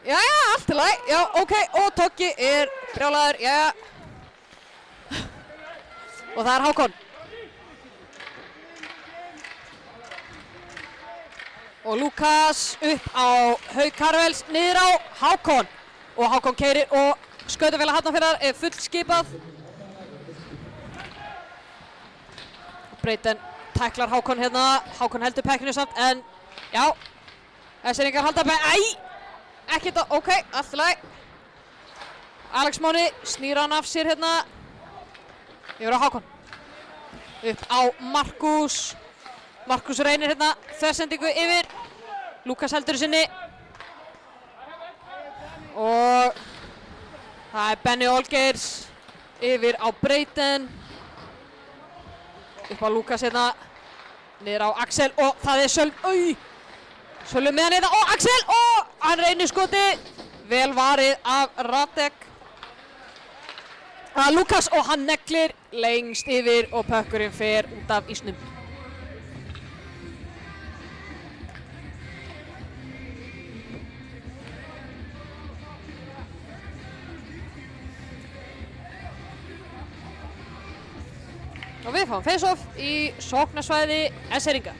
Jæja, allt í lagi. Já, ok, og Tóki er brjálaður, jæja. Og það er Hákon. Og Lukas upp á Hauk Karvels, niður á Hákon. Og Hákon keyrir og skautafélag Hafnarfjarðar er fullskipað. Breiten tæklar Hákon hérna. Hákon heldur pekkinu samt en já. SR-ingar halda ekkert á, ok, allt í lagi. Alex Máni snýr hann af sér hérna. Yfir á Hákon. Upp á Markus. Markus reynir hérna þversendingu yfir. Lukas heldur sinni. Og það er Benni Olgeirs yfir á Breiten. Upp á Lukas hérna. Niður á Axel og það er Sölvi. Sölvi með hann hérna og Axel og hann reynir skoti. Vel varið af Radek. Að Lukas og hann neglir lengst yfir og pökkurinn fer út af ísnum. Og við fáum face-off í sóknarsvæði SR-inga.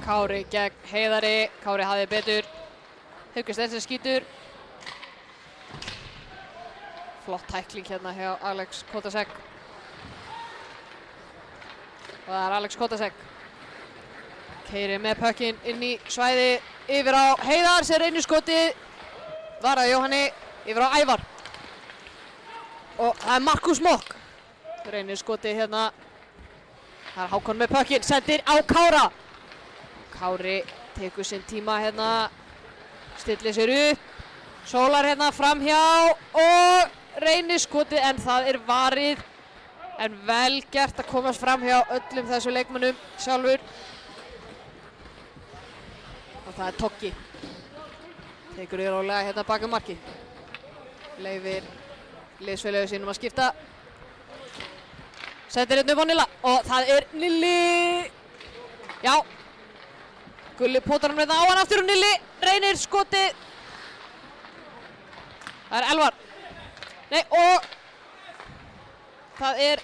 Kári gegn Heiðari. Kári hafði betur. Haukur Stensson skýtur. Flott tækling hérna hjá Alex Kotasek. Og það er Alex Kotasek. Keyrir með pökkinn inn í svæði. Yfir á Heiðar sem reynir skotið. Varaði Jóhanni. Yfir á Ævar. Og það er Markus Mokk. Reynir skotið hérna. Það er Hákon með pökkinn. Sendir á Kára. Kári tekur sinn tíma hérna. Stillir sér upp. Sólar hérna framhjá. Og reynir skotið en það er varið. En vel gert að komast framhjá öllum þessu leikmönnum sjálfur. Og það er Tóki. Tekur í rólega hérna bak marki. Leifir liðsfélögum sínum að skipta. Sendir hérna upp á Nilla. Og það er Nilli. Já. Gulli potar hann hérna á hann aftur og Nilli reynir skotið. Það er Elvar. Nei, og það er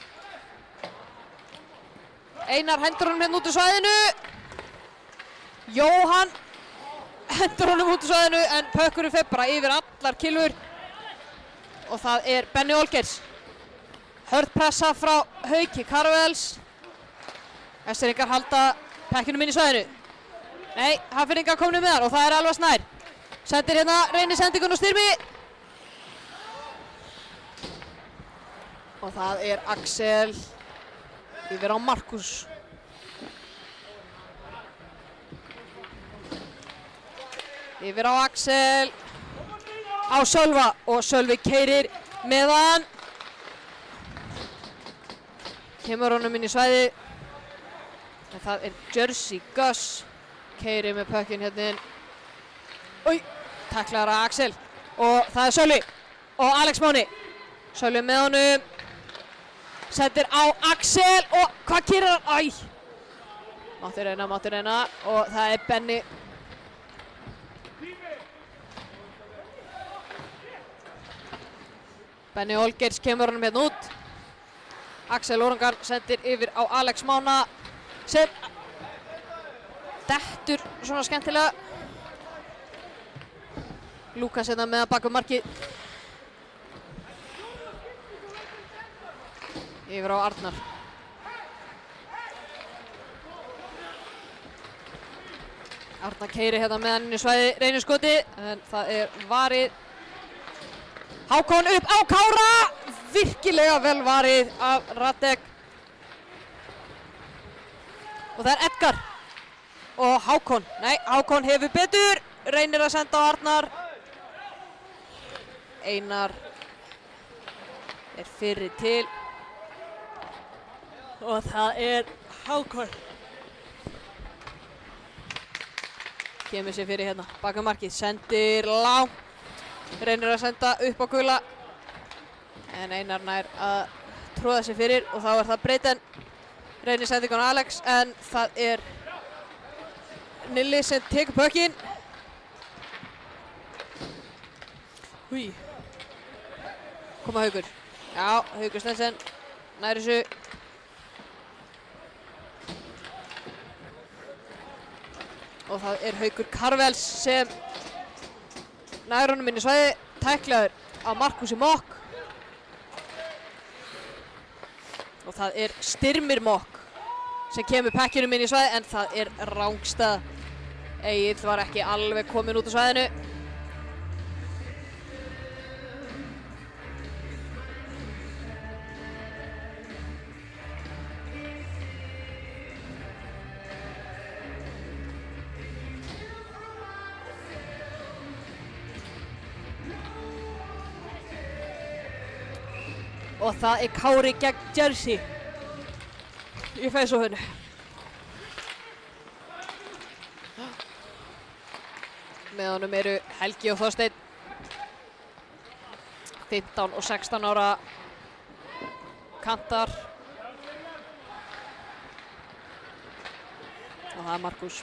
Einar hendur honum hérna út úr svæðinu. Jóhann hendur honum út úr svæðinu en pökkurinn fer bara yfir allar kilfur. Og það er Benni Olgeirs. Hörð pressa frá Hauki Karvels. SR-ingar halda pekkinum inn í svæðinu. Nei, Hafnfirðingar komnir með hann og það er Elvar Snær. Sendir hérna, reynir sendingun og Styrmi. Og það er Axel yfir á Markus. Yfir á Axel. Á Sölva og Sölvi keyrir með hann. Kemur honum inn í svæði. En það er Jersey Gus. Keyrir með pökkinn hérna inn. Új, taklar að Axel. Og það er Sölvi og Alex Máni. Sölvi með honum. Sendir á Axel og hvað gerir hann? Æ! Mátti reyna og það er Benni. Benni Olgeirs kemur honum hérna út. Axel Orangar sendir yfir á Alex Mána sem dettur svona skemmtilega. Lukas hérna með að baka markið. Yfir á Arnar. Arnar keyrir hérna með hann inn í svæði, reynir skoti, en það er varið. Hákon upp á Kára! Virkilega vel varið af Radek. Og það er Edgar. Og Hákon. Nei, Hákon hefur betur. Reynir að senda á Arnar. Einar er fyrri til. Og það er Hákon. Kemur sér fyrir hérna, baka markið, sendir langt. Reynir að senda upp á gula. En Einar nær að tróða sér fyrir og þá er það Breyten. Reynir sendingun á Alex en það er Nilli sem tekur pökkinn. Húi. Koma Haukur. Já, Haukur Stensen nær þessu. Og það er Haukur Karvels sem nær honum inn í svæði, tæklaður á Markusi Mokk. Og það er Styrmir Mokk sem kemur pekkinum inn í svæði en það er rangstað. Egill var ekki alveg kominn út á svæðinu. Og það er Kári gegn Jersey í face-offinu. Með honum eru Helgi og Þorsteinn. 15 og 16 ára kantar. Og það er Markus.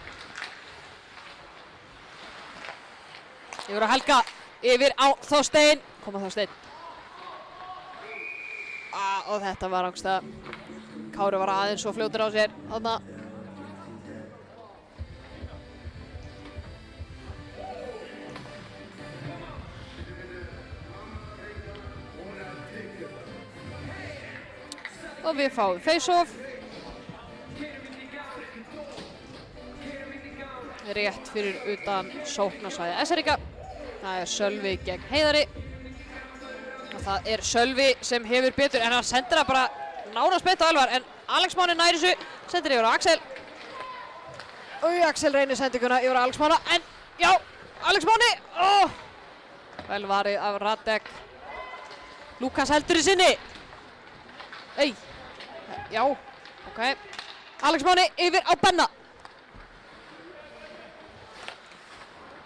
Yfir á Helga, yfir á Þorsteinn. Koma Þorsteinn. Og þetta var rangstað. Kári var aðeins svo fljótur á sér þarna. Og við fáum face-off. Rétt fyrir utan sóknarsvæði SR-inga. Það er Sölvi gegn Heiðari. Og það er Sölvi sem hefur betur en hann sendir það bara nánast beint á Elvar en Alex Máni nær þessu, sendir yfir á Axel. Og Axel reynir sendinguna yfir á Alex Mána en já, Alex Máni! Vel varið af Radek. Lukas heldur í sinni. Ei, já, ok. Alex Máni yfir á Benna.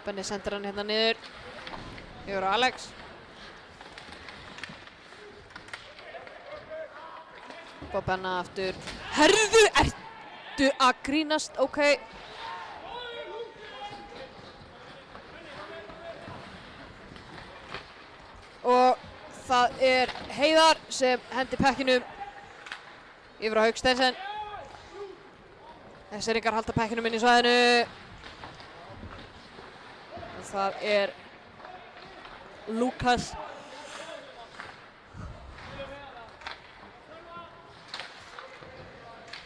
Benni sendir hann hérna niður. Yfir á Alex. Og Benna aftur. Herðu, ertu að grínast? Ok. Og það er Heiðar sem hendi pekkinum yfir á Hauk Stensen. SR-ingar halda pekkinum inn í svæðinu. Og það er Lukas.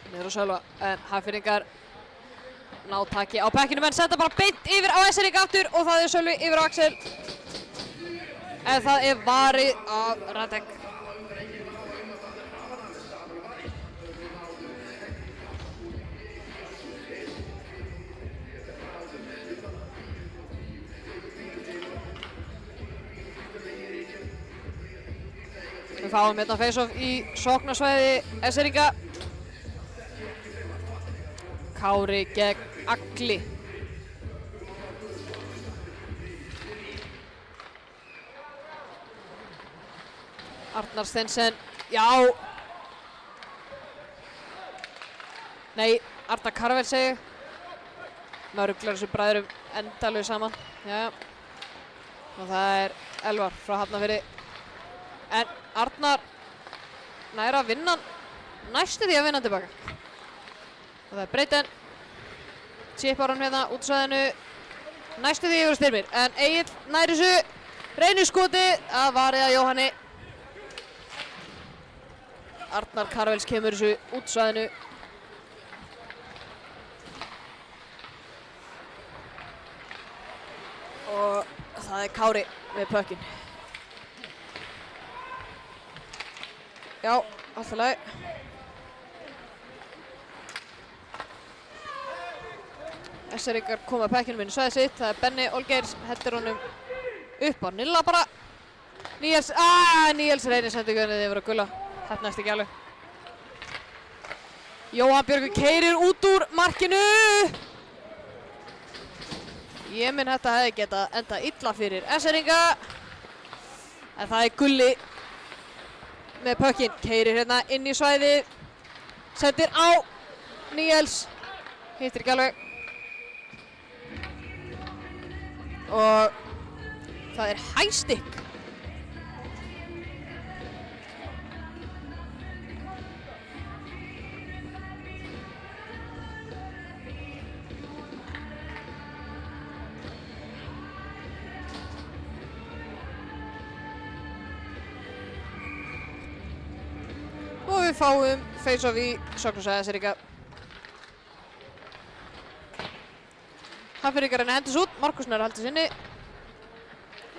Niður á Sölva, en Hafnfirðingar ná taki á pekkinum en senda bara beint yfir á SR-inga aftur og það er Sölvi yfir á Axel. En það er varið af Radek. Við fáum hérna face-off í sóknarsvæði S-eringa. Kári gegn Agli. Arnar Steinsen, já. Nei, Arnar Karvel segi ég. Maður ruglar þessu bræðurum endalaust saman. Jæja. Og það er Elvar frá Hafnarfirði. En Arnar nær að vinna næstu því að vinna tilbaka. Og það er Breyten. Chippar hann hérna út svæðinu. Næstu því yfir Styrmir. En Egill nær þessu. Reynir skotið að varið að Jóhanni. Arnar Karvels kemur þessu út svæðinu. Og það er Kári með pökkinn. Já, allt í lagi. S-eringar koma pökkinn minn svæði sitt. Það er Benni Olgeirs, hendur honum upp á Nilla bara. Níels, Níels reynir sendu guðinni yfir að gulla. Hefnast ekki alveg. Jóhann Björgur keyrir út úr markinu. Ég minn þetta hefði getað enda illa fyrir S-eringa. En það er Gulli með pökkinn. Keyrir hérna inn í svæðið. Sendir á Níels. Hittir ekki alveg. Og það er hæstikk. Og við fáum face-off í sóknarsvæði S-eringa. Hafnfirðingar reyna að henda þessu út. Markus nær að halda sinni.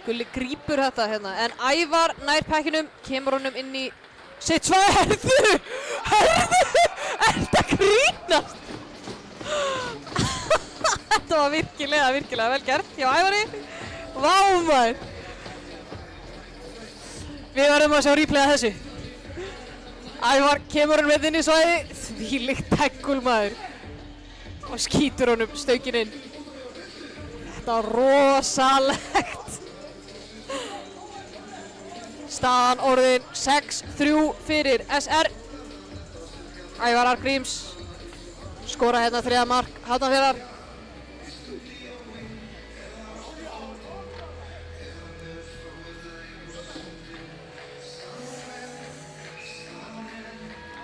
Gulli grípur þetta hérna. En Ævar nær pekkinum. Kemur honum inn í sitt svæði. Herðu! Ertu að grínast? Þetta var virkilega vel gert hjá Ævari. Vá maður! Við verðum að sjá replayað þessu. Ævar kemur hann með inn í svæði. Þvílíkt tackle maður. Og skýtur honum stöngin inn. Þetta var rosalegt. Staðan orðin 6-3 fyrir SR. Ævar Arngríms skora hérna 3. mark Hafnarfjarðar.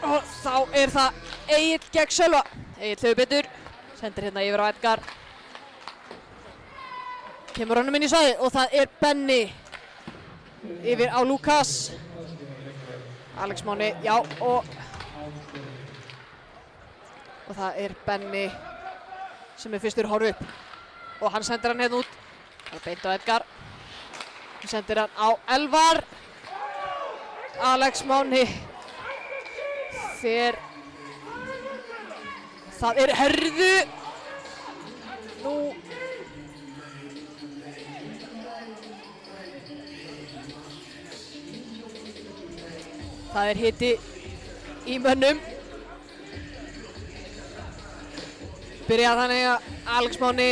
Og þá er það Egill gegn Sölva. Egill hefur betur. Sendir hérna yfir á Edgar. Kemur honum inn í svæði og það er Benni yfir á Lukas. Alex Máni, já, og það er Benni sem er fyrstur horf upp. Og hann sendir hann hérna út. Það er beint á Edgar. Hann sendir hann á Elvar. Alex Máni fer. Það er Herðu. Nú. Það er hiti í mönnum. Byrjar þannig að Alex Máni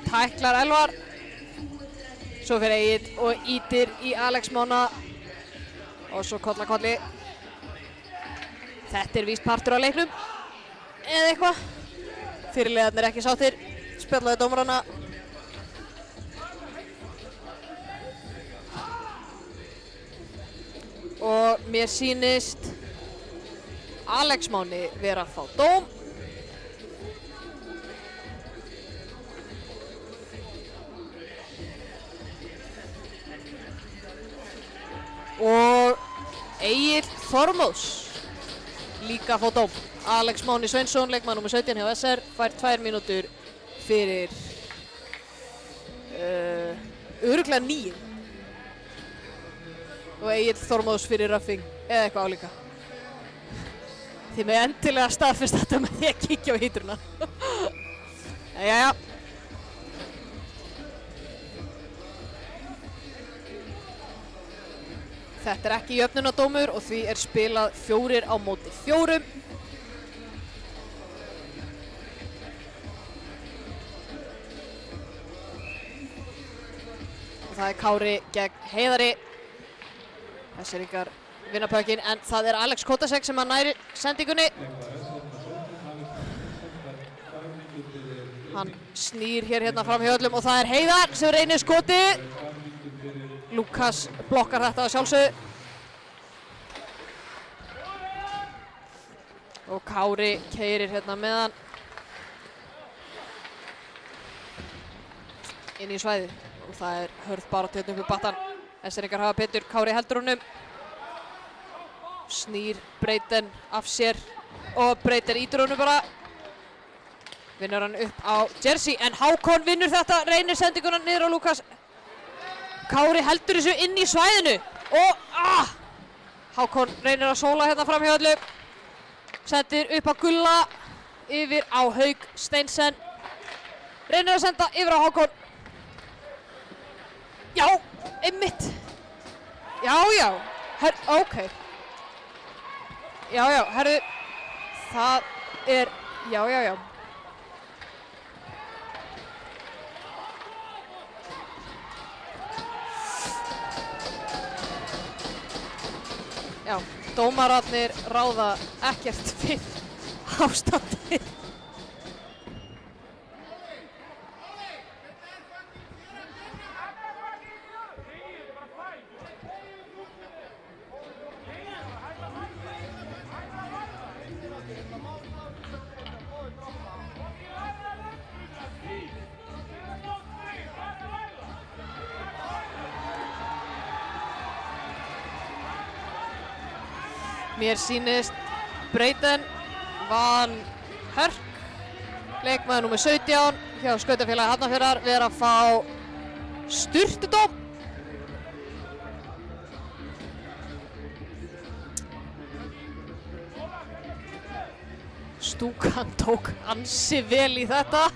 tæklar Elvar. Svo fer Egill og ýtir í Alex Mána. Og svo kolli. Þetta er víst partur á leiknum. Eða eitthvað. Fyrirliðarnir ekki sáttir. Spjallaði dómarana. Og mér sýnist Alex Máni vera að fá dóm. Og Egill Þormóðs líka að fá dóm. Alex Máni Sveinsson, leikmann nr. 17 hjá SR, fær 2 mínútur fyrir örugglega 9. Og Egill Þormóðs fyrir röffing eða eitthvað álíka. Þið með endilega staðfest þetta með því að kíkja á hítruna. Jæja. Þetta er ekki jöfnunardómur og því er spilað 4 á móti 4. Og það er Kári gegn Heiðari. Þessir ykkar vinna pökkinn, en það er Alex Kotasek sem að næri sendingunni. Hann snýr hérna fram hjá öllum og það er Heiðar sem reynir skotið. Lukas blokkar þetta að sjálfsögðu. Og Kári keyrir hérna með hann inn í svæðið. Og það er hörð barátta hérna upp í battan. Eskeringar hafa betur, Kári heldur honum. Snýr Breiten af sér og Breiten ítur honum bara. Vinnur hann upp á Jersey, en Hákon vinnur þetta, reynir sendinguna niður á Lukas. Kári heldur þessu inn í svæðinu og Hákon reynir að sóla hérna fram hjá öllu. Sendir upp á Gulla, yfir á Hauk Steinsen. Reynir að senda yfir á Hákon. Já, einmitt. Já, ok. Já, herru, það er, já. Já, dómararnir ráða ekkert við ástandið. Mér sýnist Breiten Van Hörk, leikmaður númer 17 hjá Skautafélagi Hafnarfjarðar, vera að fá sturtudóm. Stúkan tók ansi vel í þetta.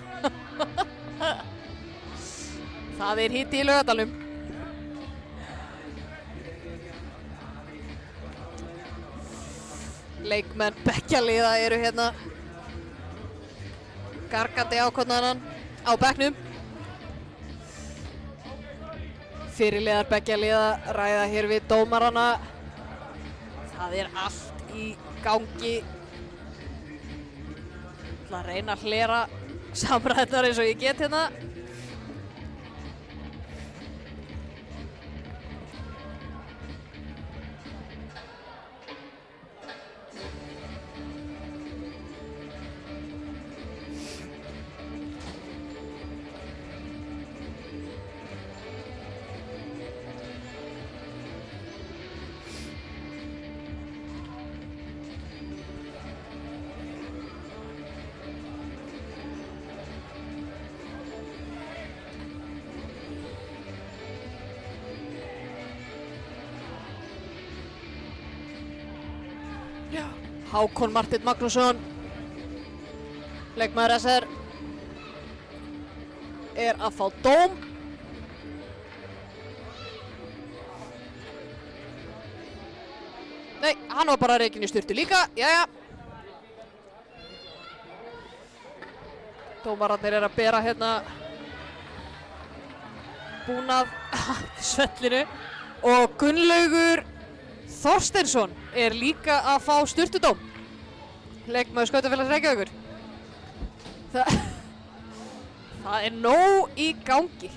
Það er hiti í Laugardalnum. Leikmenn beggja liða eru hérna gargandi á hvorn annan á bekknum. Fyrirliðar beggja liða ræða hér við dómarana. Það er allt í gangi. Ég ætla að reyna að hlera samræðnar eins og ég get hérna. Hákon Marteinn Magnússon, leikmaður SR, er að fá dóm. Nei, hann var bara rekinn í sturtu líka, jæja. Dómararnir er að bera hérna búnað svellinu og Gunnlaugur Þorsteinsson er líka að fá sturtudóm. Leikmaður Skautafélags Reykjavíkur. Það er nóg í gangi.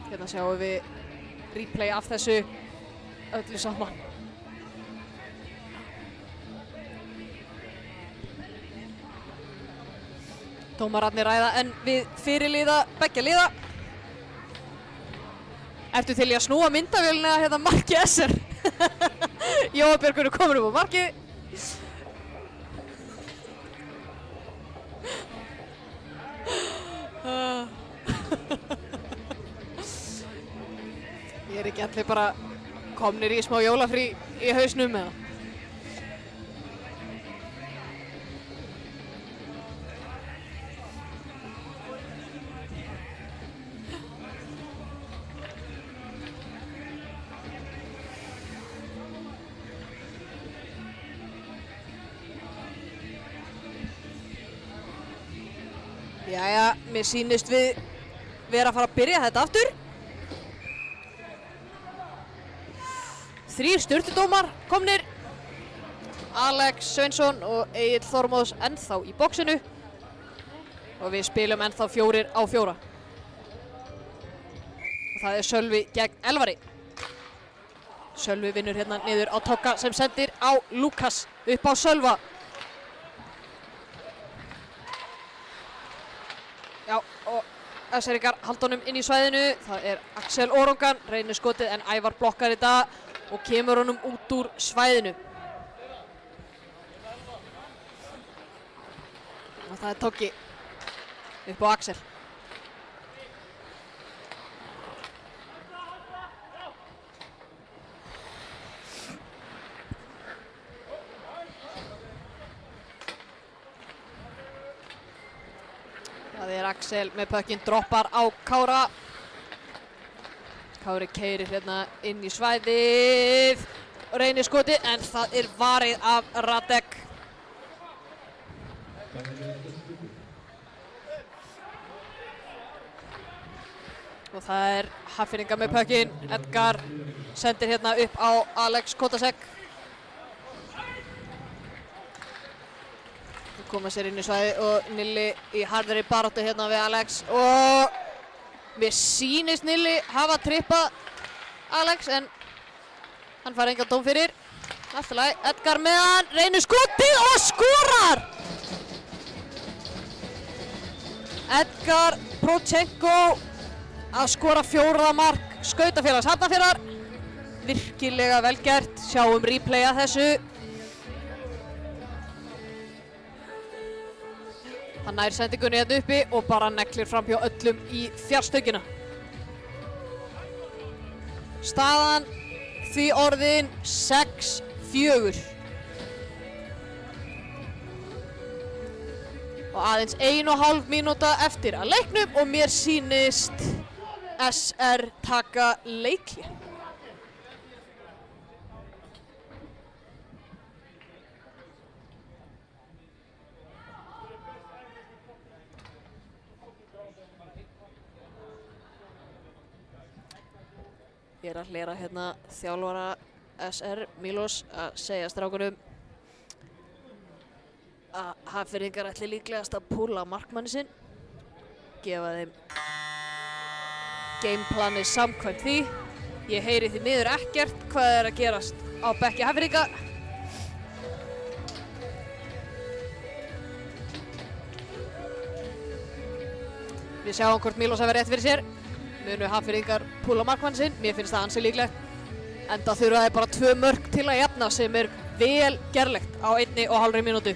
Hérna sjáum við replay af þessu öllu saman. Dómararnir ræða en við fyrirliða beggja liða. Ertu til í að snúa myndavélina hérna marki SR? Jóa Björgur er komin upp á markið. Ég er ekki allir bara komnir í smá jólafrí í hausnum eða? Jæja, mér sýnist við vera að fara að byrja þetta aftur. 3 sturtudómar komnir. Alex Sveinsson og Egill Þormóðs ennþá í boxinu. Og við spilum ennþá 4 á 4. Og það er Sölvi gegn Elvari. Sölvi vinnur hérna niður á Togga sem sendir á Lukas upp á Sölva. Já, og SR-ingar halda honum inn í svæðinu. Það er Axel Orongan, reynir skotið en Ævar blokkar þetta og kemur honum út úr svæðinu. Og það er Toggi upp á Axel. Það er Axel með pökkinn, droppar á Kára. Kári keyrir hérna inn í svæðið og reynir skotið en það er varið af Radek. Og það er Hafnfirðingar með pökkinn. Edgar sendir hérna upp á Alex Kotasek. Koma sér inn í svæði og Nilli í harðri baráttu hérna við Alex og mér sýnist Nilli hafa trippað Alex en hann fær engan dóm fyrir. Allt í lagi, Edgar með hann, reynir skotið og skorar! Edgar Prochenko að skora 4. mark Skautafélags Hafnarfjarðar. Virkilega vel gert, sjáum replay að þessu. Hann nær sendingunni hérna uppi og bara neglir fram hjá öllum í fjarstöngina. Staðan því orðin 6-4. Og aðeins 1,5 mínúta eftir að leiknum og mér sýnist SR taka leikhlé. Ég er að hlera hérna þjálfara SR, Milos, að segja strákunum að Hafnfirðingar ætli líklegast að púlla markmanni sinn. Gefa þeim gameplanið samkvæmt því. Ég heyri því miður ekkert hvað er að gerast á bekki Hafnfirðinga. Við sjáum hvort Milos hefur rétt fyrir sér. Munu Hafnfirðingar púlla markmann sinn, mér finnst það ansi líklegt. Enda þurfa þeir bara 2 mörk til að jafna sem er vel gerlegt á 1,5 mínútu.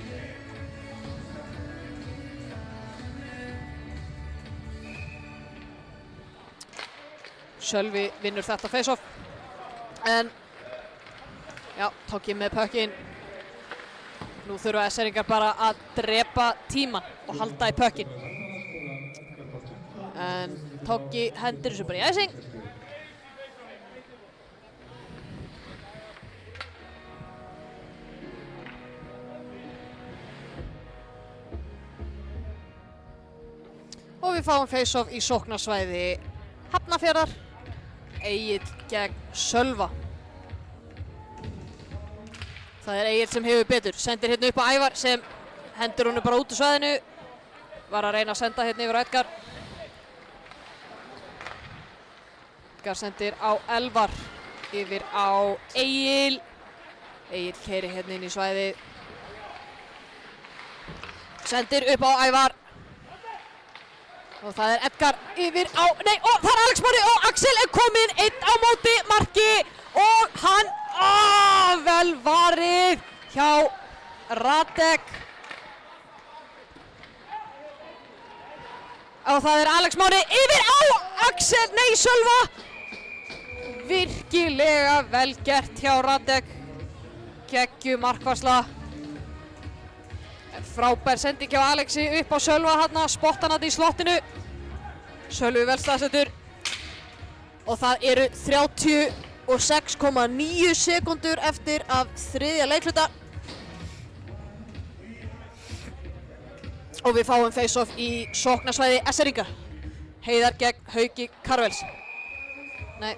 Sölvi vinnur þetta face-off. En já, Toggi með pökkinn. Nú þurfa SR-ingar bara að drepa tíman og halda í pökkinn. En Toggi hendir þessu bara í æsing. Og við fáum face-off í sóknarsvæði Hafnarfjarðar. Egill gegn Sölva. Það er Egill sem hefur betur. Sendir hérna upp á Ævar sem hendur honum bara út úr svæðinu. Var að reyna að senda hérna yfir á Edgar. Edgar sendir á Elvar, yfir á Egill. Egill keyrir hérna inn í svæðið. Sendir upp á Ævar. Og það er Edgar yfir á, nei, og það er Alex Máni og Axel er kominn 1 á móti marki og hann, vel varið hjá Radek. Og það er Alex Máni yfir á Axel, nei, Sölva. Virkilega vel gert hjá Radek. Geggjuð markvarsla. Frábær sending hjá Alexi upp á Sölva hérna, spottan hann í slottinu. Sölvi vel staðsettur. Og það eru 36,9 sekúndur eftir af 3. leikhluta. Og við fáum face-off í sóknarsvæði SR-inga. Heiðar gegn Hauki Karvels. Nei.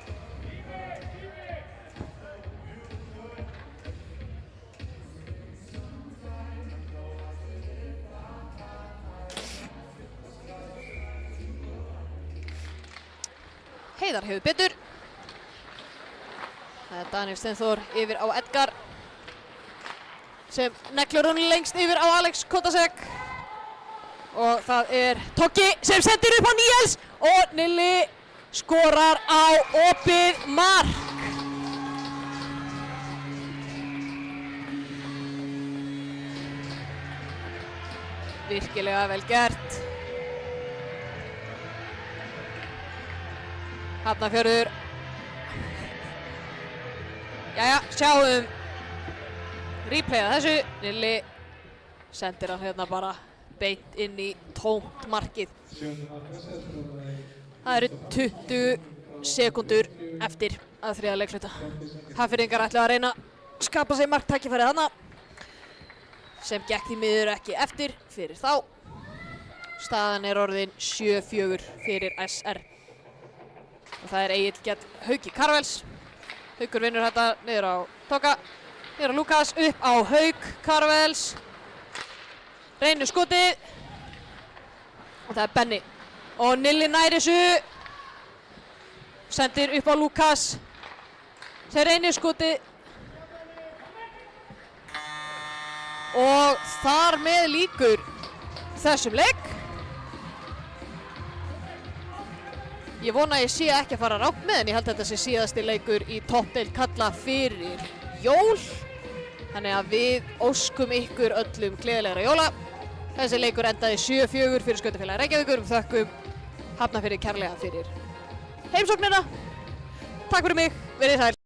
Heiðar hefur betur. Það er Daniel Steinþór yfir á Edgar sem neglur hún lengst yfir á Alex Kotasek. Og það er Toggi sem sendir upp á Níels og Nilli skorar á opið mark. Virkilega vel gert. Hafnarfjörður. Jæja, sjáum replayða þessu. Nilli sendir hann hérna bara beint inn í tómt markið. Það eru 20 sekúndur eftir að þriðja leikluta. Hafnfirðingar ætla að reyna að skapa sér marktækifærið þarna sem gekk því miður ekki eftir fyrir þá. Staðan er orðin 7-4 fyrir SR. Og það er Egill gegn Hauki Karvels. Haukur vinnur þetta niður á Togga, niður á Lukas, upp á Hauk Karvels. Reynir skotið. Og það er Benni. Og Nilli nær þessu. Sendir upp á Lukas. Þeir reynir skotið. Og þar með lýkur þessum leik. Ég vona að ég sé ekki að fara rangt með en ég held að þetta sé síðasti leikur í toppdeild karla fyrir jól. Þannig að við óskum ykkur öllum gleðilegra jóla. Þessi leikur endaði 7-4 fyrir Skautafélagi Reykjavíkur. Við þökkum Hafnarfirði kærlega fyrir heimsóknina. Takk fyrir mig, verið sæl.